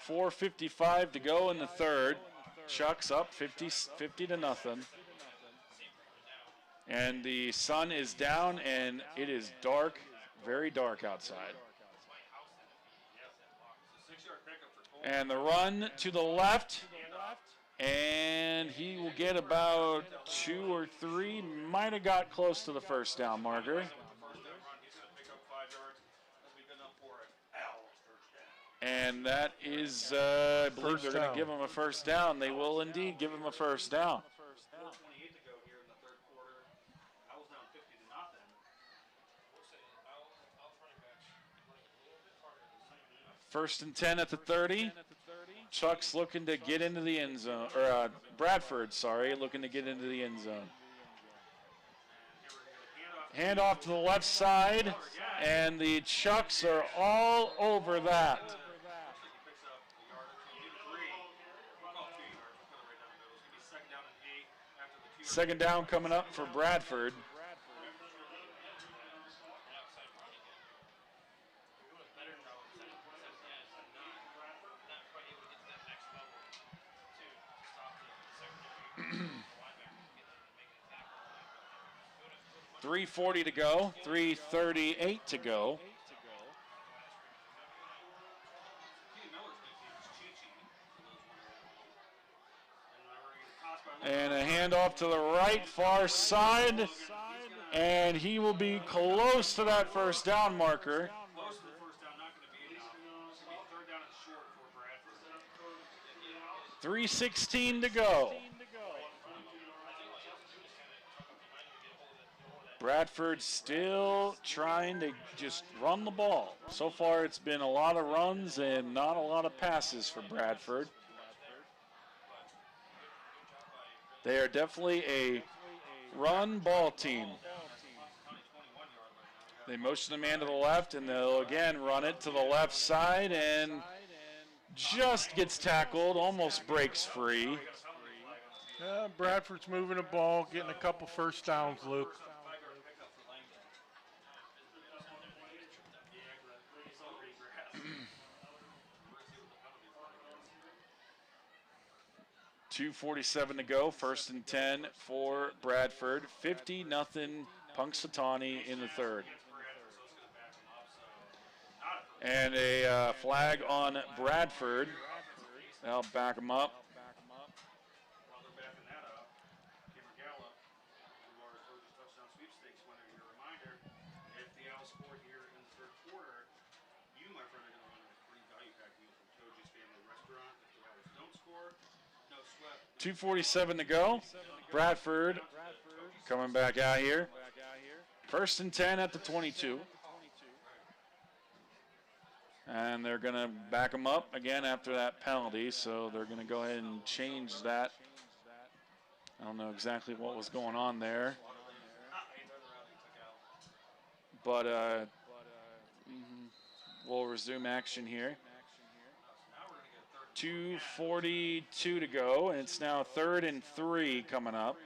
.455 to go in the third. Chuck's up 50 to nothing. And the sun is down, and it is dark, very dark outside. And the run to the left, and he will get about 2 or 3, might have got close to the first down marker. And that is, I believe they're going to give him a first down. They will indeed give him a first down. 4:28 to go here in the third quarter. I was down 50 to nothing. First and 10 at the 30. Chuck's looking to get into the end zone, or Bradford, sorry, looking to get into the end zone. Hand off to the left side, and the Chucks are all over that. Second down coming up for Bradford. .340 to go, 3:38 to go. And a handoff to the right, far side, and he will be close to that first down marker. 3:16 to go. Bradford still trying to just run the ball. So far it's been a lot of runs and not a lot of passes for Bradford. They are definitely a run ball team. They motion the man to the left, and they'll again run it to the left side, and just gets tackled, almost breaks free. Bradford's moving the ball, getting a couple first downs, Luke. .247 to go, 1st and 10 for Bradford. 50-0 Punxsutawney in the third. And a flag on Bradford. They'll back them up. .247 to go. Bradford coming back out here. 1st and 10 at the 22. And they're going to back them up again after that penalty, so they're going to go ahead and change that. I don't know exactly what was going on there. But we'll resume action here. 2:42 to go, and it's now 3rd and 3 coming up.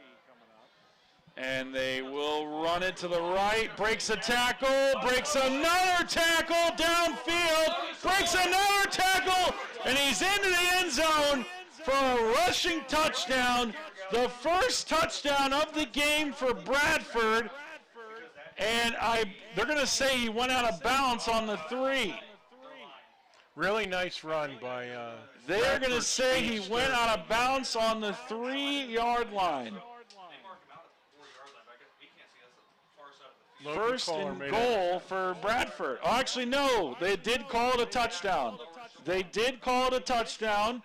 And they will run it to the right, breaks a tackle, breaks another tackle downfield, breaks another tackle, and he's into the end zone for a rushing touchdown. The first touchdown of the game for Bradford, and they're going to say he went out of bounds on the 3. Really nice run by. They're going to Bradford say he speedster. went out of bounds on the 3-yard line. Logan First Kohler and made goal for Bradford. Oh, actually, no. They did call it a touchdown. They did call it a touchdown,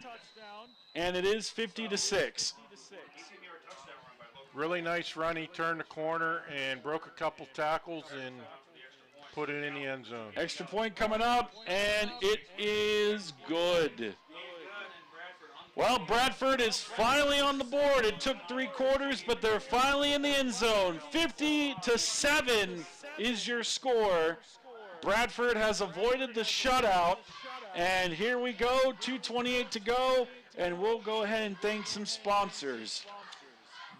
and it is 50-6. Really nice run. He turned the corner and broke a couple tackles and put it in the end zone. Extra point coming up, and it is good. Well, Bradford is finally on the board. It took 3 quarters, but they're finally in the end zone. 50-7 is your score. Bradford has avoided the shutout, and here we go, 2:28 to go, and we'll go ahead and thank some sponsors.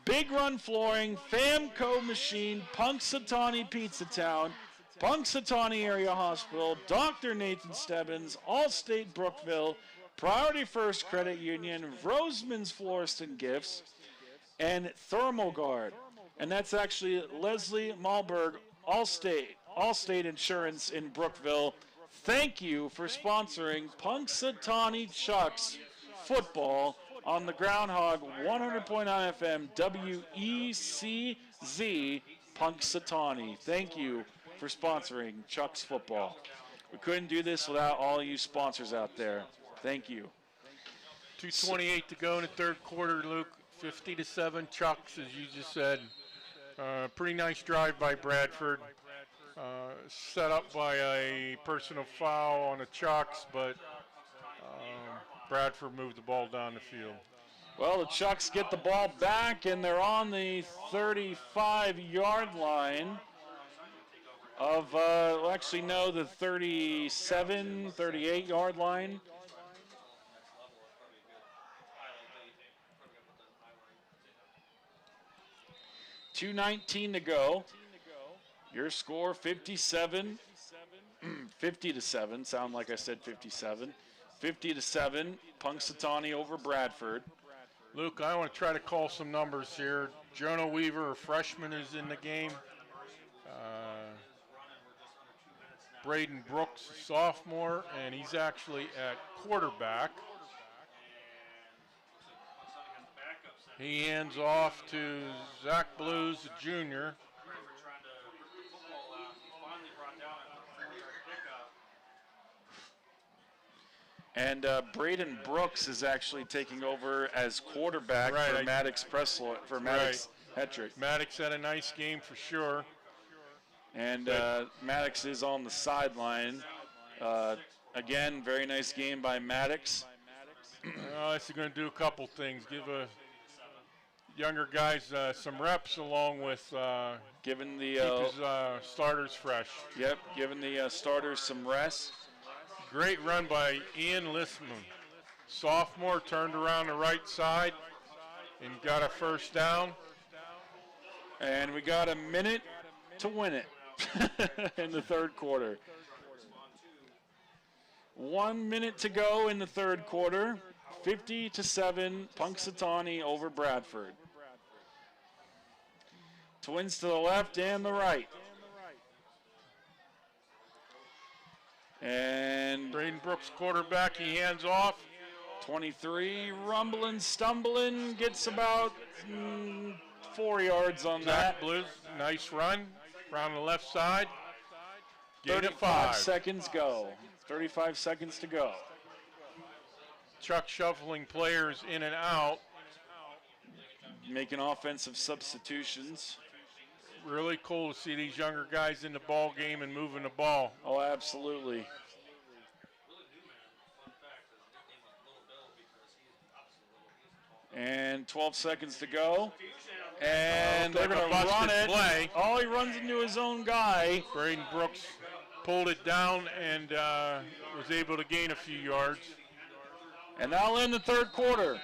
Big Run Flooring, Famco Machine, Punxsutawney Pizza Town, Punxsutawney Area Hospital, Dr. Nathan Stebbins, Allstate Brookville, Priority First Credit Union, Roseman's Florist and Gifts, and Thermoguard. And that's actually Leslie Malberg, Allstate Insurance in Brookville. Thank you for sponsoring Punxsutawney Chucks football on the Groundhog 100.9 FM WECZ Punxsutawney. Thank you for sponsoring Chucks football. We couldn't do this without all you sponsors out there. Thank you. 2:28 to go in the third quarter, Luke. 50-7 Chucks, as you just said. Pretty nice drive by Bradford. Set up by a personal foul on the Chucks, but Bradford moved the ball down the field. Well, the Chucks get the ball back, and they're on the 35-yard line of, well, actually, no, the 37, 38-yard line. .219 to go. Your score 50-7. Sound like I said 57. 50-7. Punxsutawney over Bradford. Luke, I want to try to call some numbers here. Jonah Weaver, a freshman, is in the game. Braden Brooks, a sophomore, and he's actually at quarterback. He hands off to Zach Blues, a junior. And Braden Brooks is actually taking over as quarterback for Maddox Preslow, for Maddox Hetrick. Maddox had a nice game for sure. And Maddox is on the sideline. Again, very nice game by Maddox. This is going to do a couple things. Give younger guys some reps, along with giving the keep his starters fresh. Yep, giving the starters some rest. Great run by Ian Listman. Sophomore, turned around the right side and got a first down. And we got a minute to win it in the third quarter. 1 minute to go in the third quarter. 50-7, Punxsutawney over Bradford. Twins to the left and the right. And Braden Brooks, quarterback, he hands off. 23, rumbling, stumbling, gets about 4 yards on Zach that. Blues, nice run around the left side. 35 seconds go. 35 seconds to go. Chuck shuffling players in and out. Making offensive substitutions. Really cool to see these younger guys in the ball game and moving the ball. Oh, absolutely. And 12 seconds to go. And they're going to run it. Play. Oh, he runs into his own guy. Braden Brooks pulled it down and was able to gain a few yards. And now in the third quarter.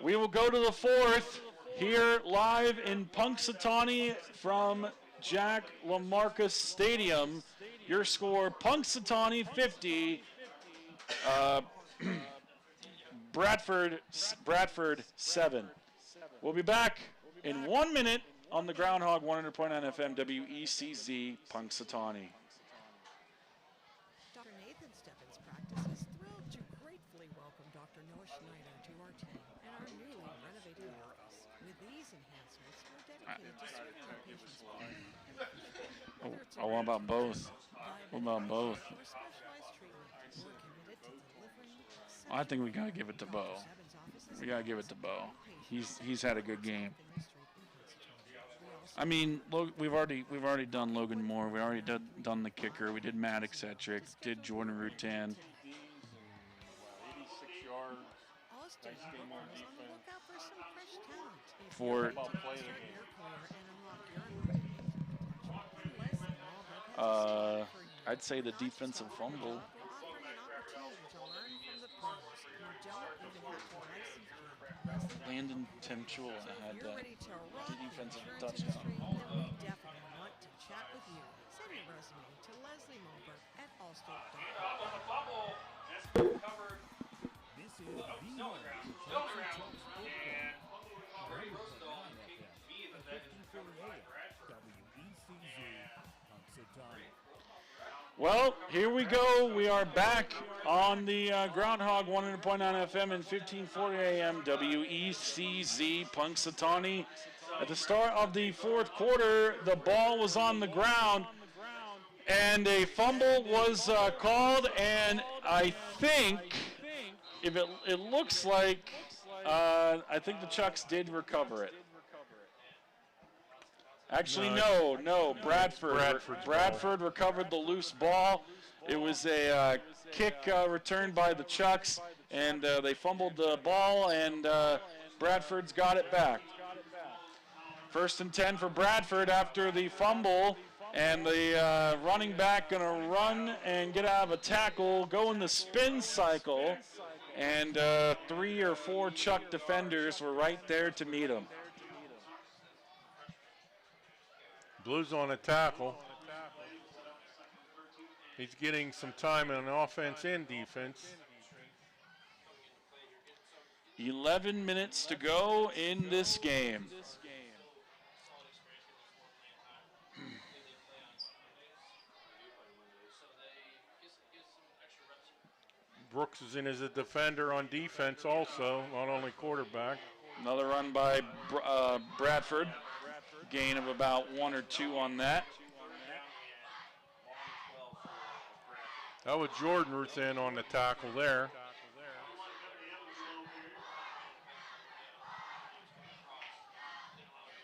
We will go to the fourth here live in Punxsutawney from Jack LaMarcus Stadium. Your score, Punxsutawney 50, Bradford 7. We'll be back in 1 minute on the Groundhog 100.9 FM WECZ Punxsutawney. Dr. Nathan Stebbins office is thrilled to gratefully welcome Dr. Noah Schneider to our team and our newly renovated office. With these enhancements, we're dedicated to serving our patients quickly and efficiently. Whether it's a Oh, what about both? What about both? or specialized treatment, we're committed to delivering I think we gotta give it to Bo. We gotta give it to Bo. He's had a good game. I mean, we've already done Logan Moore. We already done the kicker. We did Matt Eccentric. Did Jordan Rutan. 86 yards. Austin Nice game on is on the defense. lookout for some fresh talent. If For- you're ready to start your career and unlock your emerging potential, then Leslie Malberg has a spot for you. I'd say the defensive fumble. We're offering an opportunity to learn from the pros. You don't even have to license them. Landon Temchula So had if you're that ready to rock the defensive insurance touchdown. industry, then we definitely want to chat with you. Send your resume to Leslie Malberg at allstate.com. On the fumble, that's been covered. This is the Still on the ground. Still on the ground. And Brady Rosendahl kicked me in the net. Covered by Bradford. WECZ Punxsutawney. Well, here we go. We are back on the Groundhog 100.9 FM and 1540 AM WECZ Punxsutawney. At the start of the fourth quarter, the ball was on the ground, and a fumble was called, and I think, if it looks like, I think the Chucks did recover it. Actually, no. Bradford recovered the loose ball. It was a kick returned by the Chucks, and they fumbled the ball, and Bradford's got it back. 1st and 10 for Bradford after the fumble, and the running back going to run and get out of a tackle, go in the spin cycle, and 3 or 4 Chuck defenders were right there to meet him. Blues on a tackle. He's getting some time on offense and defense. 11 minutes to go in this game. Brooks is in as a defender on defense also, not only quarterback. Another run by Bradford. Gain of about 1 or 2 on that. That was Jordan Ruthin on the tackle there.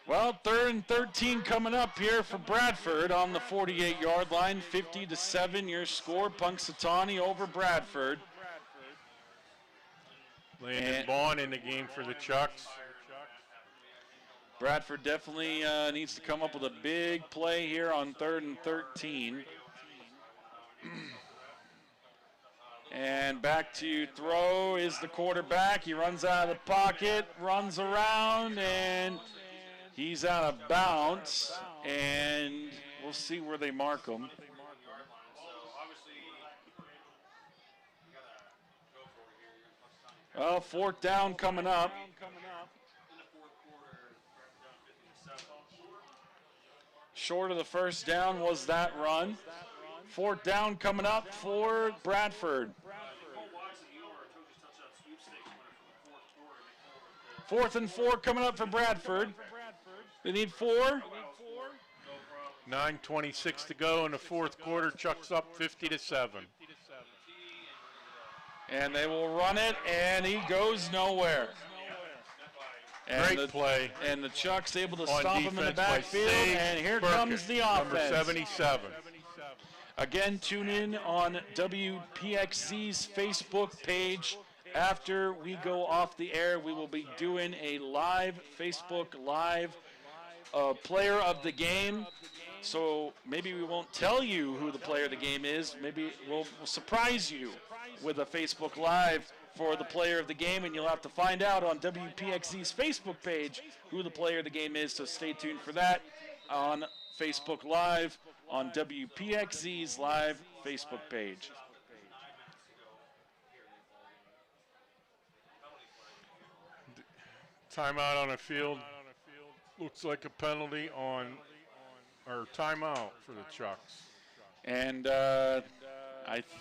Well, 3rd and 13 coming up here for Bradford on the 48-yard line. 50-7 your score. Punxsutawney over Bradford. Landon Vaughn in the game for the Chucks. Bradford definitely needs to come up with a big play here on 3rd and 13. And back to throw is the quarterback. He runs out of the pocket, runs around, and he's out of bounds. And we'll see where they mark him. Well, 4th down coming up. Short of the 1st down was that run. 4th down coming up for Bradford. 4th and 4 coming up for Bradford. They need 4. 9:26 to go in the fourth quarter. Chucks up 50-7. And they will run it, and he goes nowhere. And Great play. And the Chucks able to On stop him in the defense by backfield, Sage and here Burkett, comes the number offense. 77. Again, tune in on WPXZ's Facebook page. After we go off the air, we will be doing a live Facebook Live player of the game. So maybe we won't tell you who the player of the game is. Maybe we'll surprise you with a Facebook Live for the player of the game, and you'll have to find out on WPXZ's Facebook page who the player of the game is. So stay tuned for that on Facebook Live on WPXZ's live Facebook page. Timeout on the field. Looks like a penalty on, or timeout for the Chucks. And I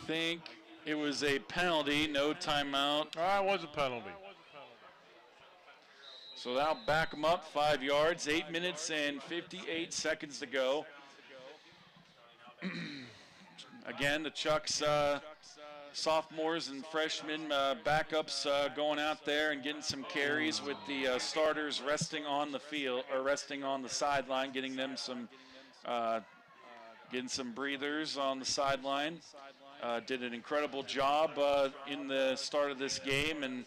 think It was a penalty, no timeout. It was a penalty. So that'll back them up 5 yards, 8 minutes and 58 seconds to go. Again, the Chucks sophomores and freshmen backups going out there and getting some carries with the starters resting on the field or resting on the sideline, getting them some breathers on the sideline. Did an incredible job in the start of this game, and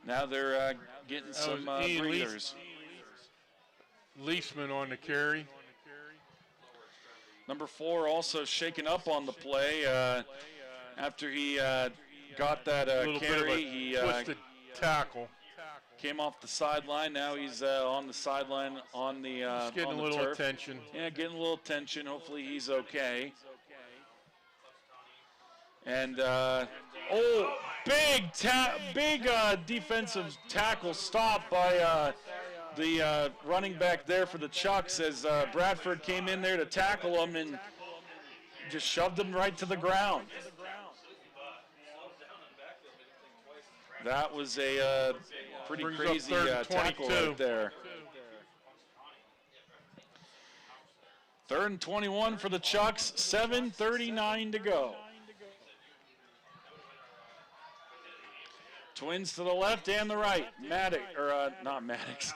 now they're getting some breathers. Leisman on the carry. Number 4 also shaken up on the play after he got that carry. He twisted tackle. Came off the sideline. Now he's on the sideline on the Just getting on a the little turf. attention. Yeah, getting a little attention. Hopefully he's okay. And big defensive tackle stop by the running back there for the Chucks as Bradford came in there to tackle him and just shoved him right to the ground. That was a pretty crazy tackle right there. 3rd and 21 for the Chucks, 7:39 to go. Twins to the left and the right. Not Maddox.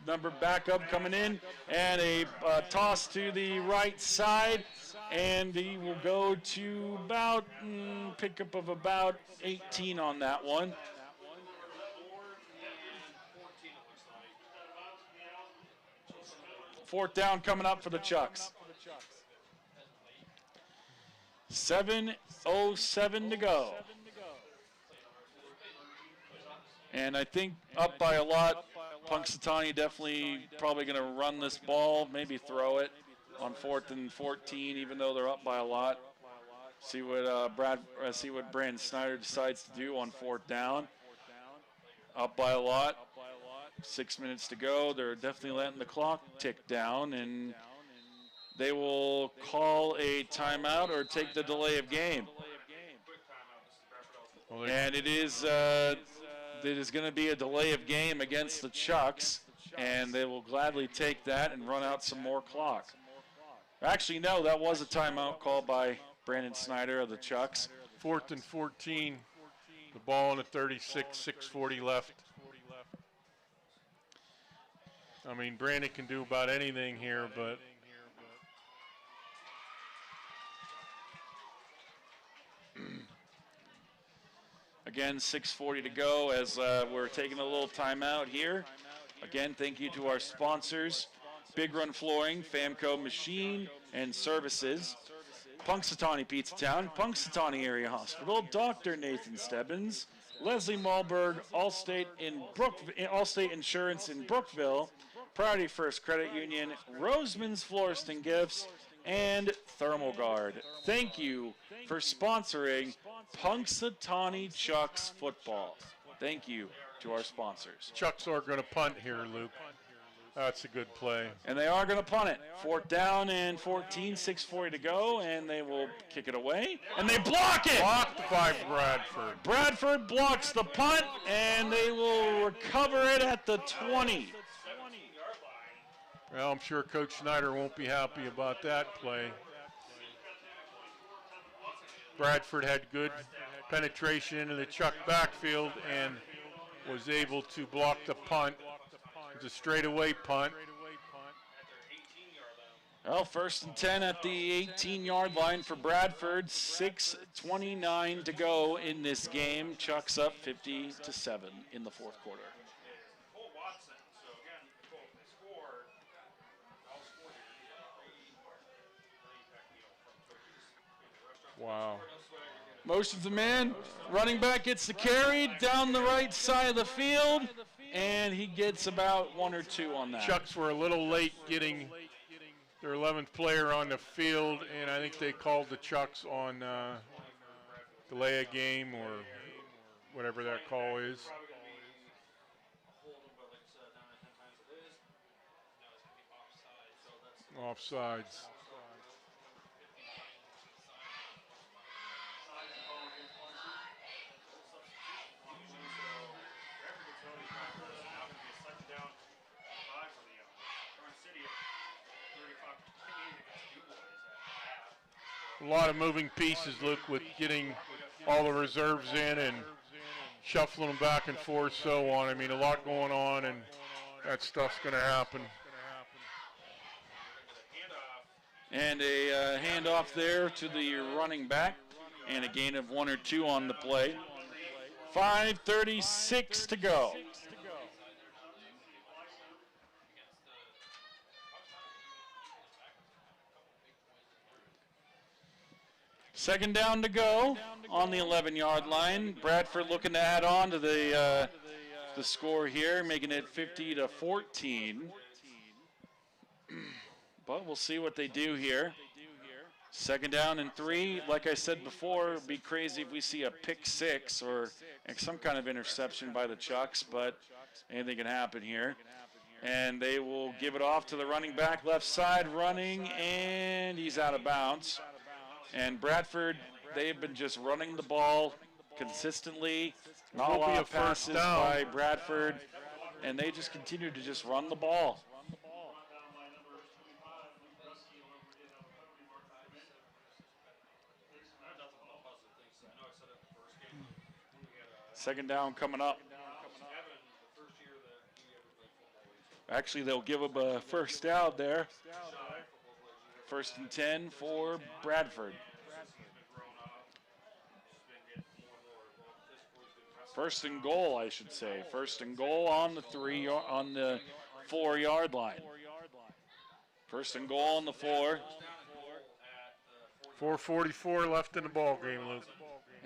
Number backup coming in, and a toss to the right side, and he will go to about pickup of about 18 on that one. Fourth down coming up for the Chucks. 7:07 to go. And I think up by a lot, Punxsutawney definitely probably going to run this ball, maybe throw it on 4th and 14, even though they're up by a lot. See what Brandon Snyder decides to do on 4th down. Up by a lot. 6 minutes to go. They're definitely letting the clock tick down, and they will call a timeout or take the delay of game. And it is going to be a delay of game against the Chucks, and they will gladly take that and run out some more clock. Actually, no, that was a timeout called by Brandon Snyder of the Chucks. 4th and 14, the ball on the 36, 6:40 left. I mean, Brandon can do about anything here, but again, 6:40 to go as we're taking a little timeout here. Again, thank you to our sponsors, Big Run Flooring, Famco Machine and Services, Punxsutawney Pizza Town, Punxsutawney Area Hospital, Dr. Nathan Stebbins, Leslie Malberg, Allstate Insurance in Brookville, Priority First Credit Union, Roseman's Florist and Gifts, and Thermal Guard. Thank you for sponsoring Punxsutawney Chucks football. Thank you to our sponsors. Chucks are going to punt here, Luke. That's a good play. And they are going to punt it. 4th down and 14, 6:40 to go, and they will kick it away. And they block it! Blocked by Bradford. Bradford blocks the punt, and they will recover it at the 20. Well, I'm sure Coach Snyder won't be happy about that play. Bradford had good penetration into the Chuck backfield and was able to block the punt. It's a straightaway punt. Well, 1st and 10 at the 18-yard line for Bradford. 6:29 to go in this game. Chucks up 50-7 in the 4th quarter. Wow. Motion to man. Running back gets the carry down the right side of the field, and he gets about 1 or 2 on that. Chucks were a little late getting their 11th player on the field, and I think they called the Chucks on delay a game or whatever that call is. Offsides. A lot of moving pieces, Luke, with getting all the reserves in and shuffling them back and forth, so on. I mean, a lot going on, and that stuff's going to happen. And a handoff there to the running back, and a gain of 1 or 2 on the play. 5:36 to go. Second down to go on the 11-yard line. Bradford looking to add on to the score here, making it 50-14. But we'll see what they do here. Second down and 3. Like I said before, it'd be crazy if we see a pick 6 or some kind of interception by the Chucks, but anything can happen here. And they will give it off to the running back, left side running, and he's out of bounds. And Bradford, they've been just running the ball consistently. Not a lot of passes by Bradford, and they just continue to just run the ball. Second down coming up. Actually, they'll give up a first down there. 1st and 10 for Bradford. First and goal, I should say. First and goal on the 4-yard line. First and goal on the 4. 4:44 left in the ball game, Luke.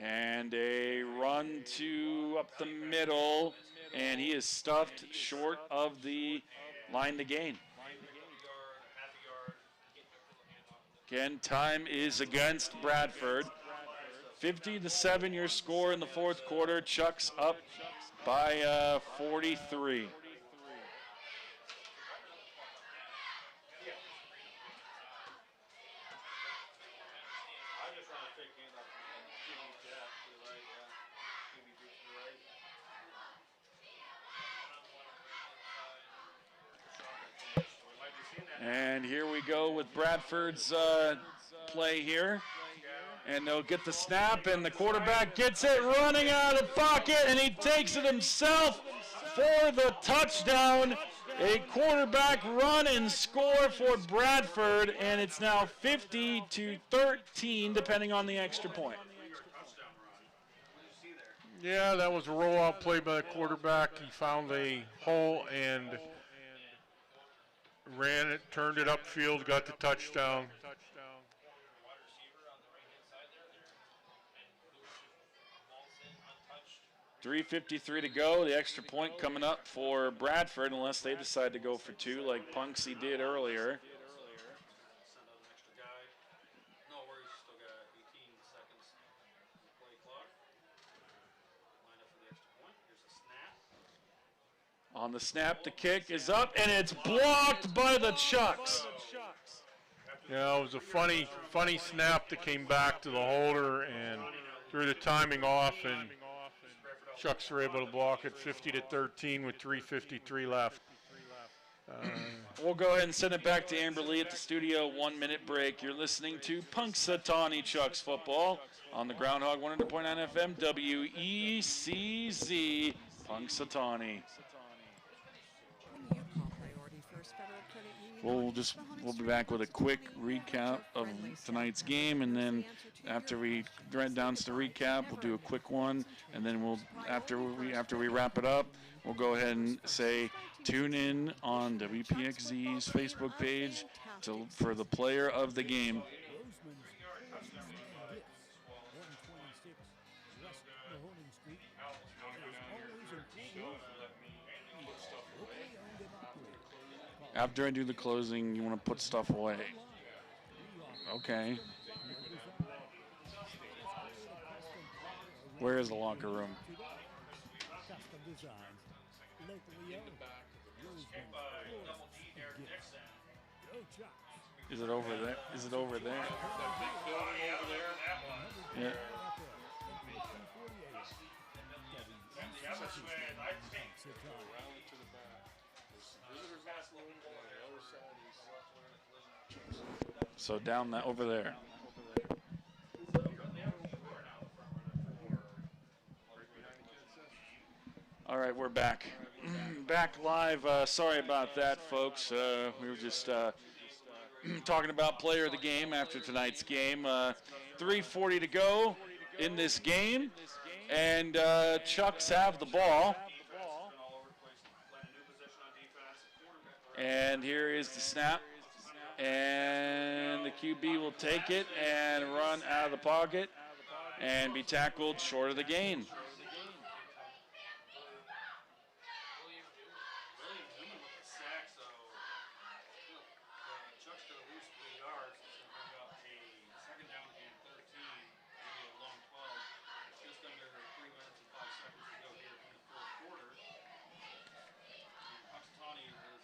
And a run up the middle, and he is stuffed short of the line to gain. Again, time is against Bradford. 50-7 your score in the 4th quarter. Chucks up by 43. And here we go with Bradford's play here. And they'll get the snap, and the quarterback gets it running out of the pocket, and he takes it himself for the touchdown. A quarterback run and score for Bradford, and it's now 50-13, depending on the extra point. Yeah, that was a rollout play by the quarterback. He found a hole and ran it, turned it upfield, got the touchdown. 3:53 to go. The extra point coming up for Bradford, unless they decide to go for 2 like Punxsutawney did earlier. On the snap, the kick is up, and it's blocked by the Chucks. Yeah, it was a funny snap that came back to the holder and threw the timing off, and Chucks were able to block it 50-13 with 3:53 left. We'll go ahead and send it back to Amber Lee at the studio. 1-minute break. You're listening to Punxsutawney Chucks football on the Groundhog 100.9 FM WECZ Punxsutawney. We'll be back with a quick recap of tonight's game, and then after we get down to the recap, we'll do a quick one, and then after we wrap it up, we'll go ahead and say tune in on WPXZ's Facebook page for the player of the game. After I do the closing, you want to put stuff away. Okay. Where is the locker room? Is it over there? Is it over there? Yeah. So down that over there. All right, we're back. Back live. Sorry about that, folks. We were just talking about player of the game after tonight's game. 3:40 to go in this game, and Chucks have the ball. And here is the snap, and the QB will take it and run out of the pocket and be tackled short of the gain.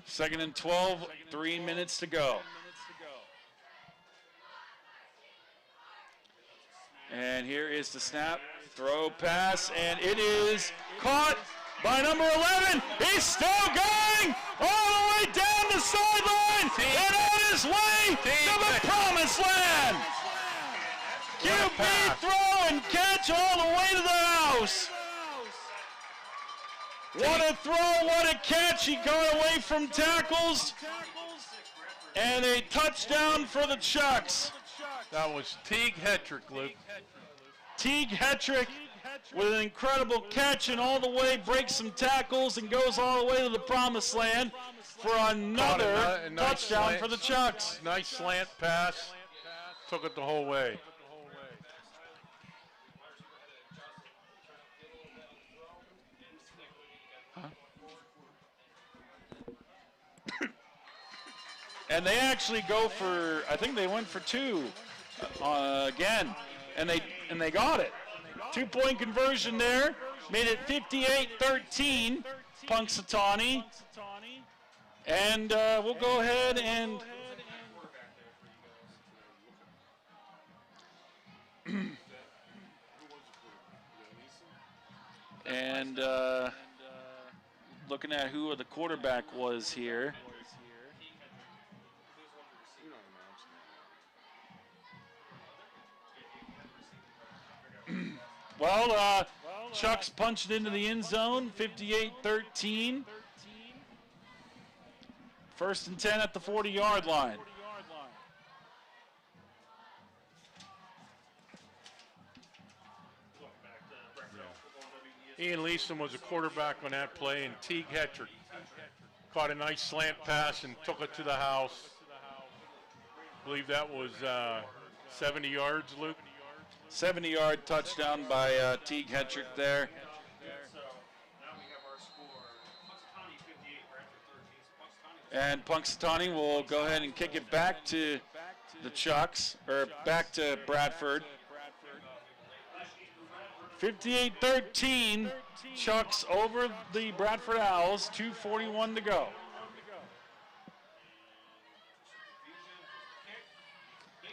Second and 12, 3 minutes to go. And here is the snap, throw, pass, and it is caught by number 11. He's still going all the way down the sideline and on his way to the promised land. QB throw and catch all the way to the house. What a throw, what a catch. He got away from tackles. And a touchdown for the Chucks. That was Teague Hetrick, Luke. Teague Hetrick with an incredible catch and all the way breaks some tackles and goes all the way to the promised land for another touchdown for the Chucks. Nice slant pass. Took it the whole way. And they actually go for, I think they went for two again, and they got it. 2-point conversion there, made it 58-13, Punxsutawney. And we'll go ahead and looking at who the quarterback was here. Well, Chucks punched into the end zone, 58-13. First and 10 at the 40-yard line. Ian Leeson was a quarterback on that play, and Teague Hetrick caught a nice slant pass and took it to the house. I believe that was 70 yards, Luke. 70-yard touchdown by Teague Hetrick there. And Punxsutawney will go ahead and kick it back to the Chucks, or back to Bradford. 58-13, Chucks over the Bradford Owls, 2:41 to go.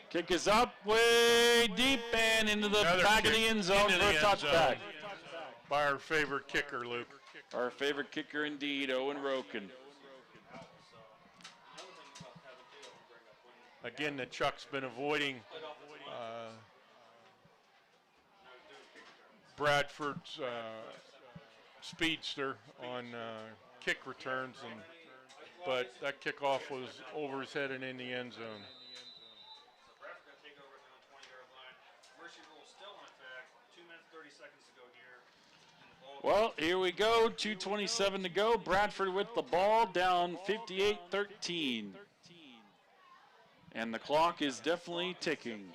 Kick is up way deep and into the back of the end zone for a touchback. By our favorite kicker, Luke. Our favorite kicker indeed, Owen Roken. Again, the Chuck's been avoiding Bradford's speedster on kick returns, but that kickoff was over his head and in the end zone. Well, here we go, 2:27 to go. Bradford with the ball, down 58-13. And the clock is definitely ticking.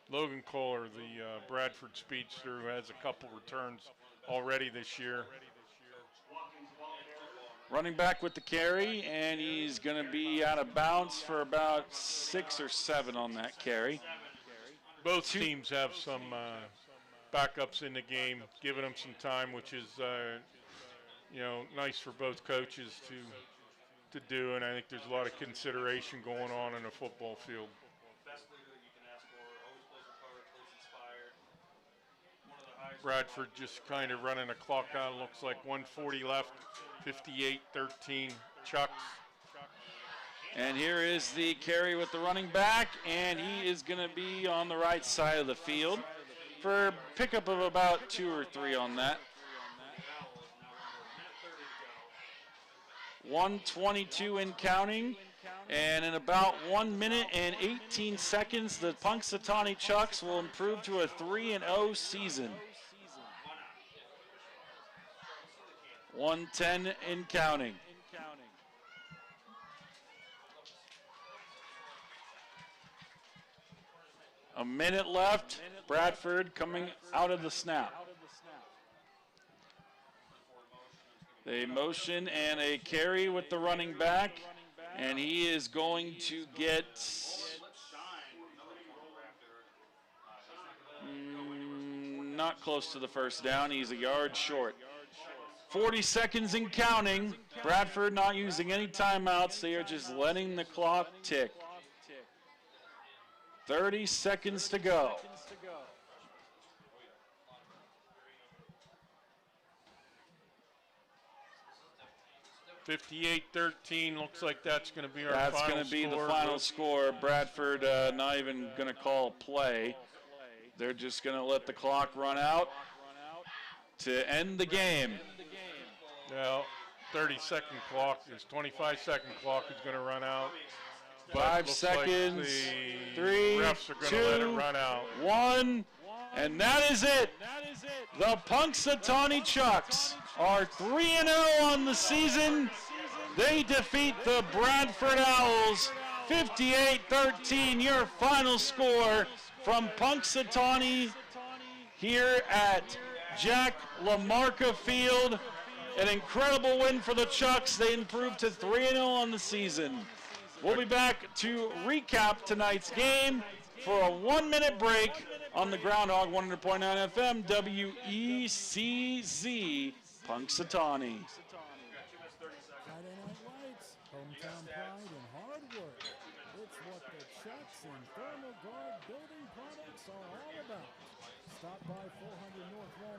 Logan Kohler, the Bradford speedster, who has a couple returns already this year. Running back with the carry, and he's going to be out of bounds for about 6 or 7 on that carry. Both teams have some backups in the game, giving them some time, which is nice for both coaches to do, and I think there's a lot of consideration going on in a football field. Bradford just kind of running the clock out. Looks like 1:40 left, 58-13 Chucks. And here is the carry with the running back, and he is going to be on the right side of the field for a pickup of about 2 or 3 on that. 1:22 in counting. And in about 1 minute and 18 seconds, the Punxsutawney Chucks will improve to a 3-0 season. 1:10 in counting. A minute left. Bradford coming out of the snap. They motion and a carry with the running back, and he is going to get not close to the first down. He's a yard short. 40 seconds and counting. Bradford not using any timeouts. They are just letting the clock tick. 30 seconds to go. (58-13). Looks like that's going to be our That's final going to be score. the final score. Bradford not even going to call a play. They're just going to let the clock run out to end the game. Now, 30-second clock, this 25-second clock is going to run out. But 5 looks seconds, like the 3, refs are going 2, to let it run out. 1, and that is it. The Punxsutawney Chucks are 3-0 on the season. They defeat the Bradford Owls 58-13. Your final score from Punxsutawney here at Jack LaMarca Field. An incredible win for the Chucks. They improved to 3-0 on the season. We'll be back to recap tonight's game for a 1-minute break on the Groundhog 100.9 FM WECZ Punxsutawney. Friday Night Lights, hometown pride and hard work. It's what the Chucks and Thermal Guard building products are all about. Stop by 400 North Wall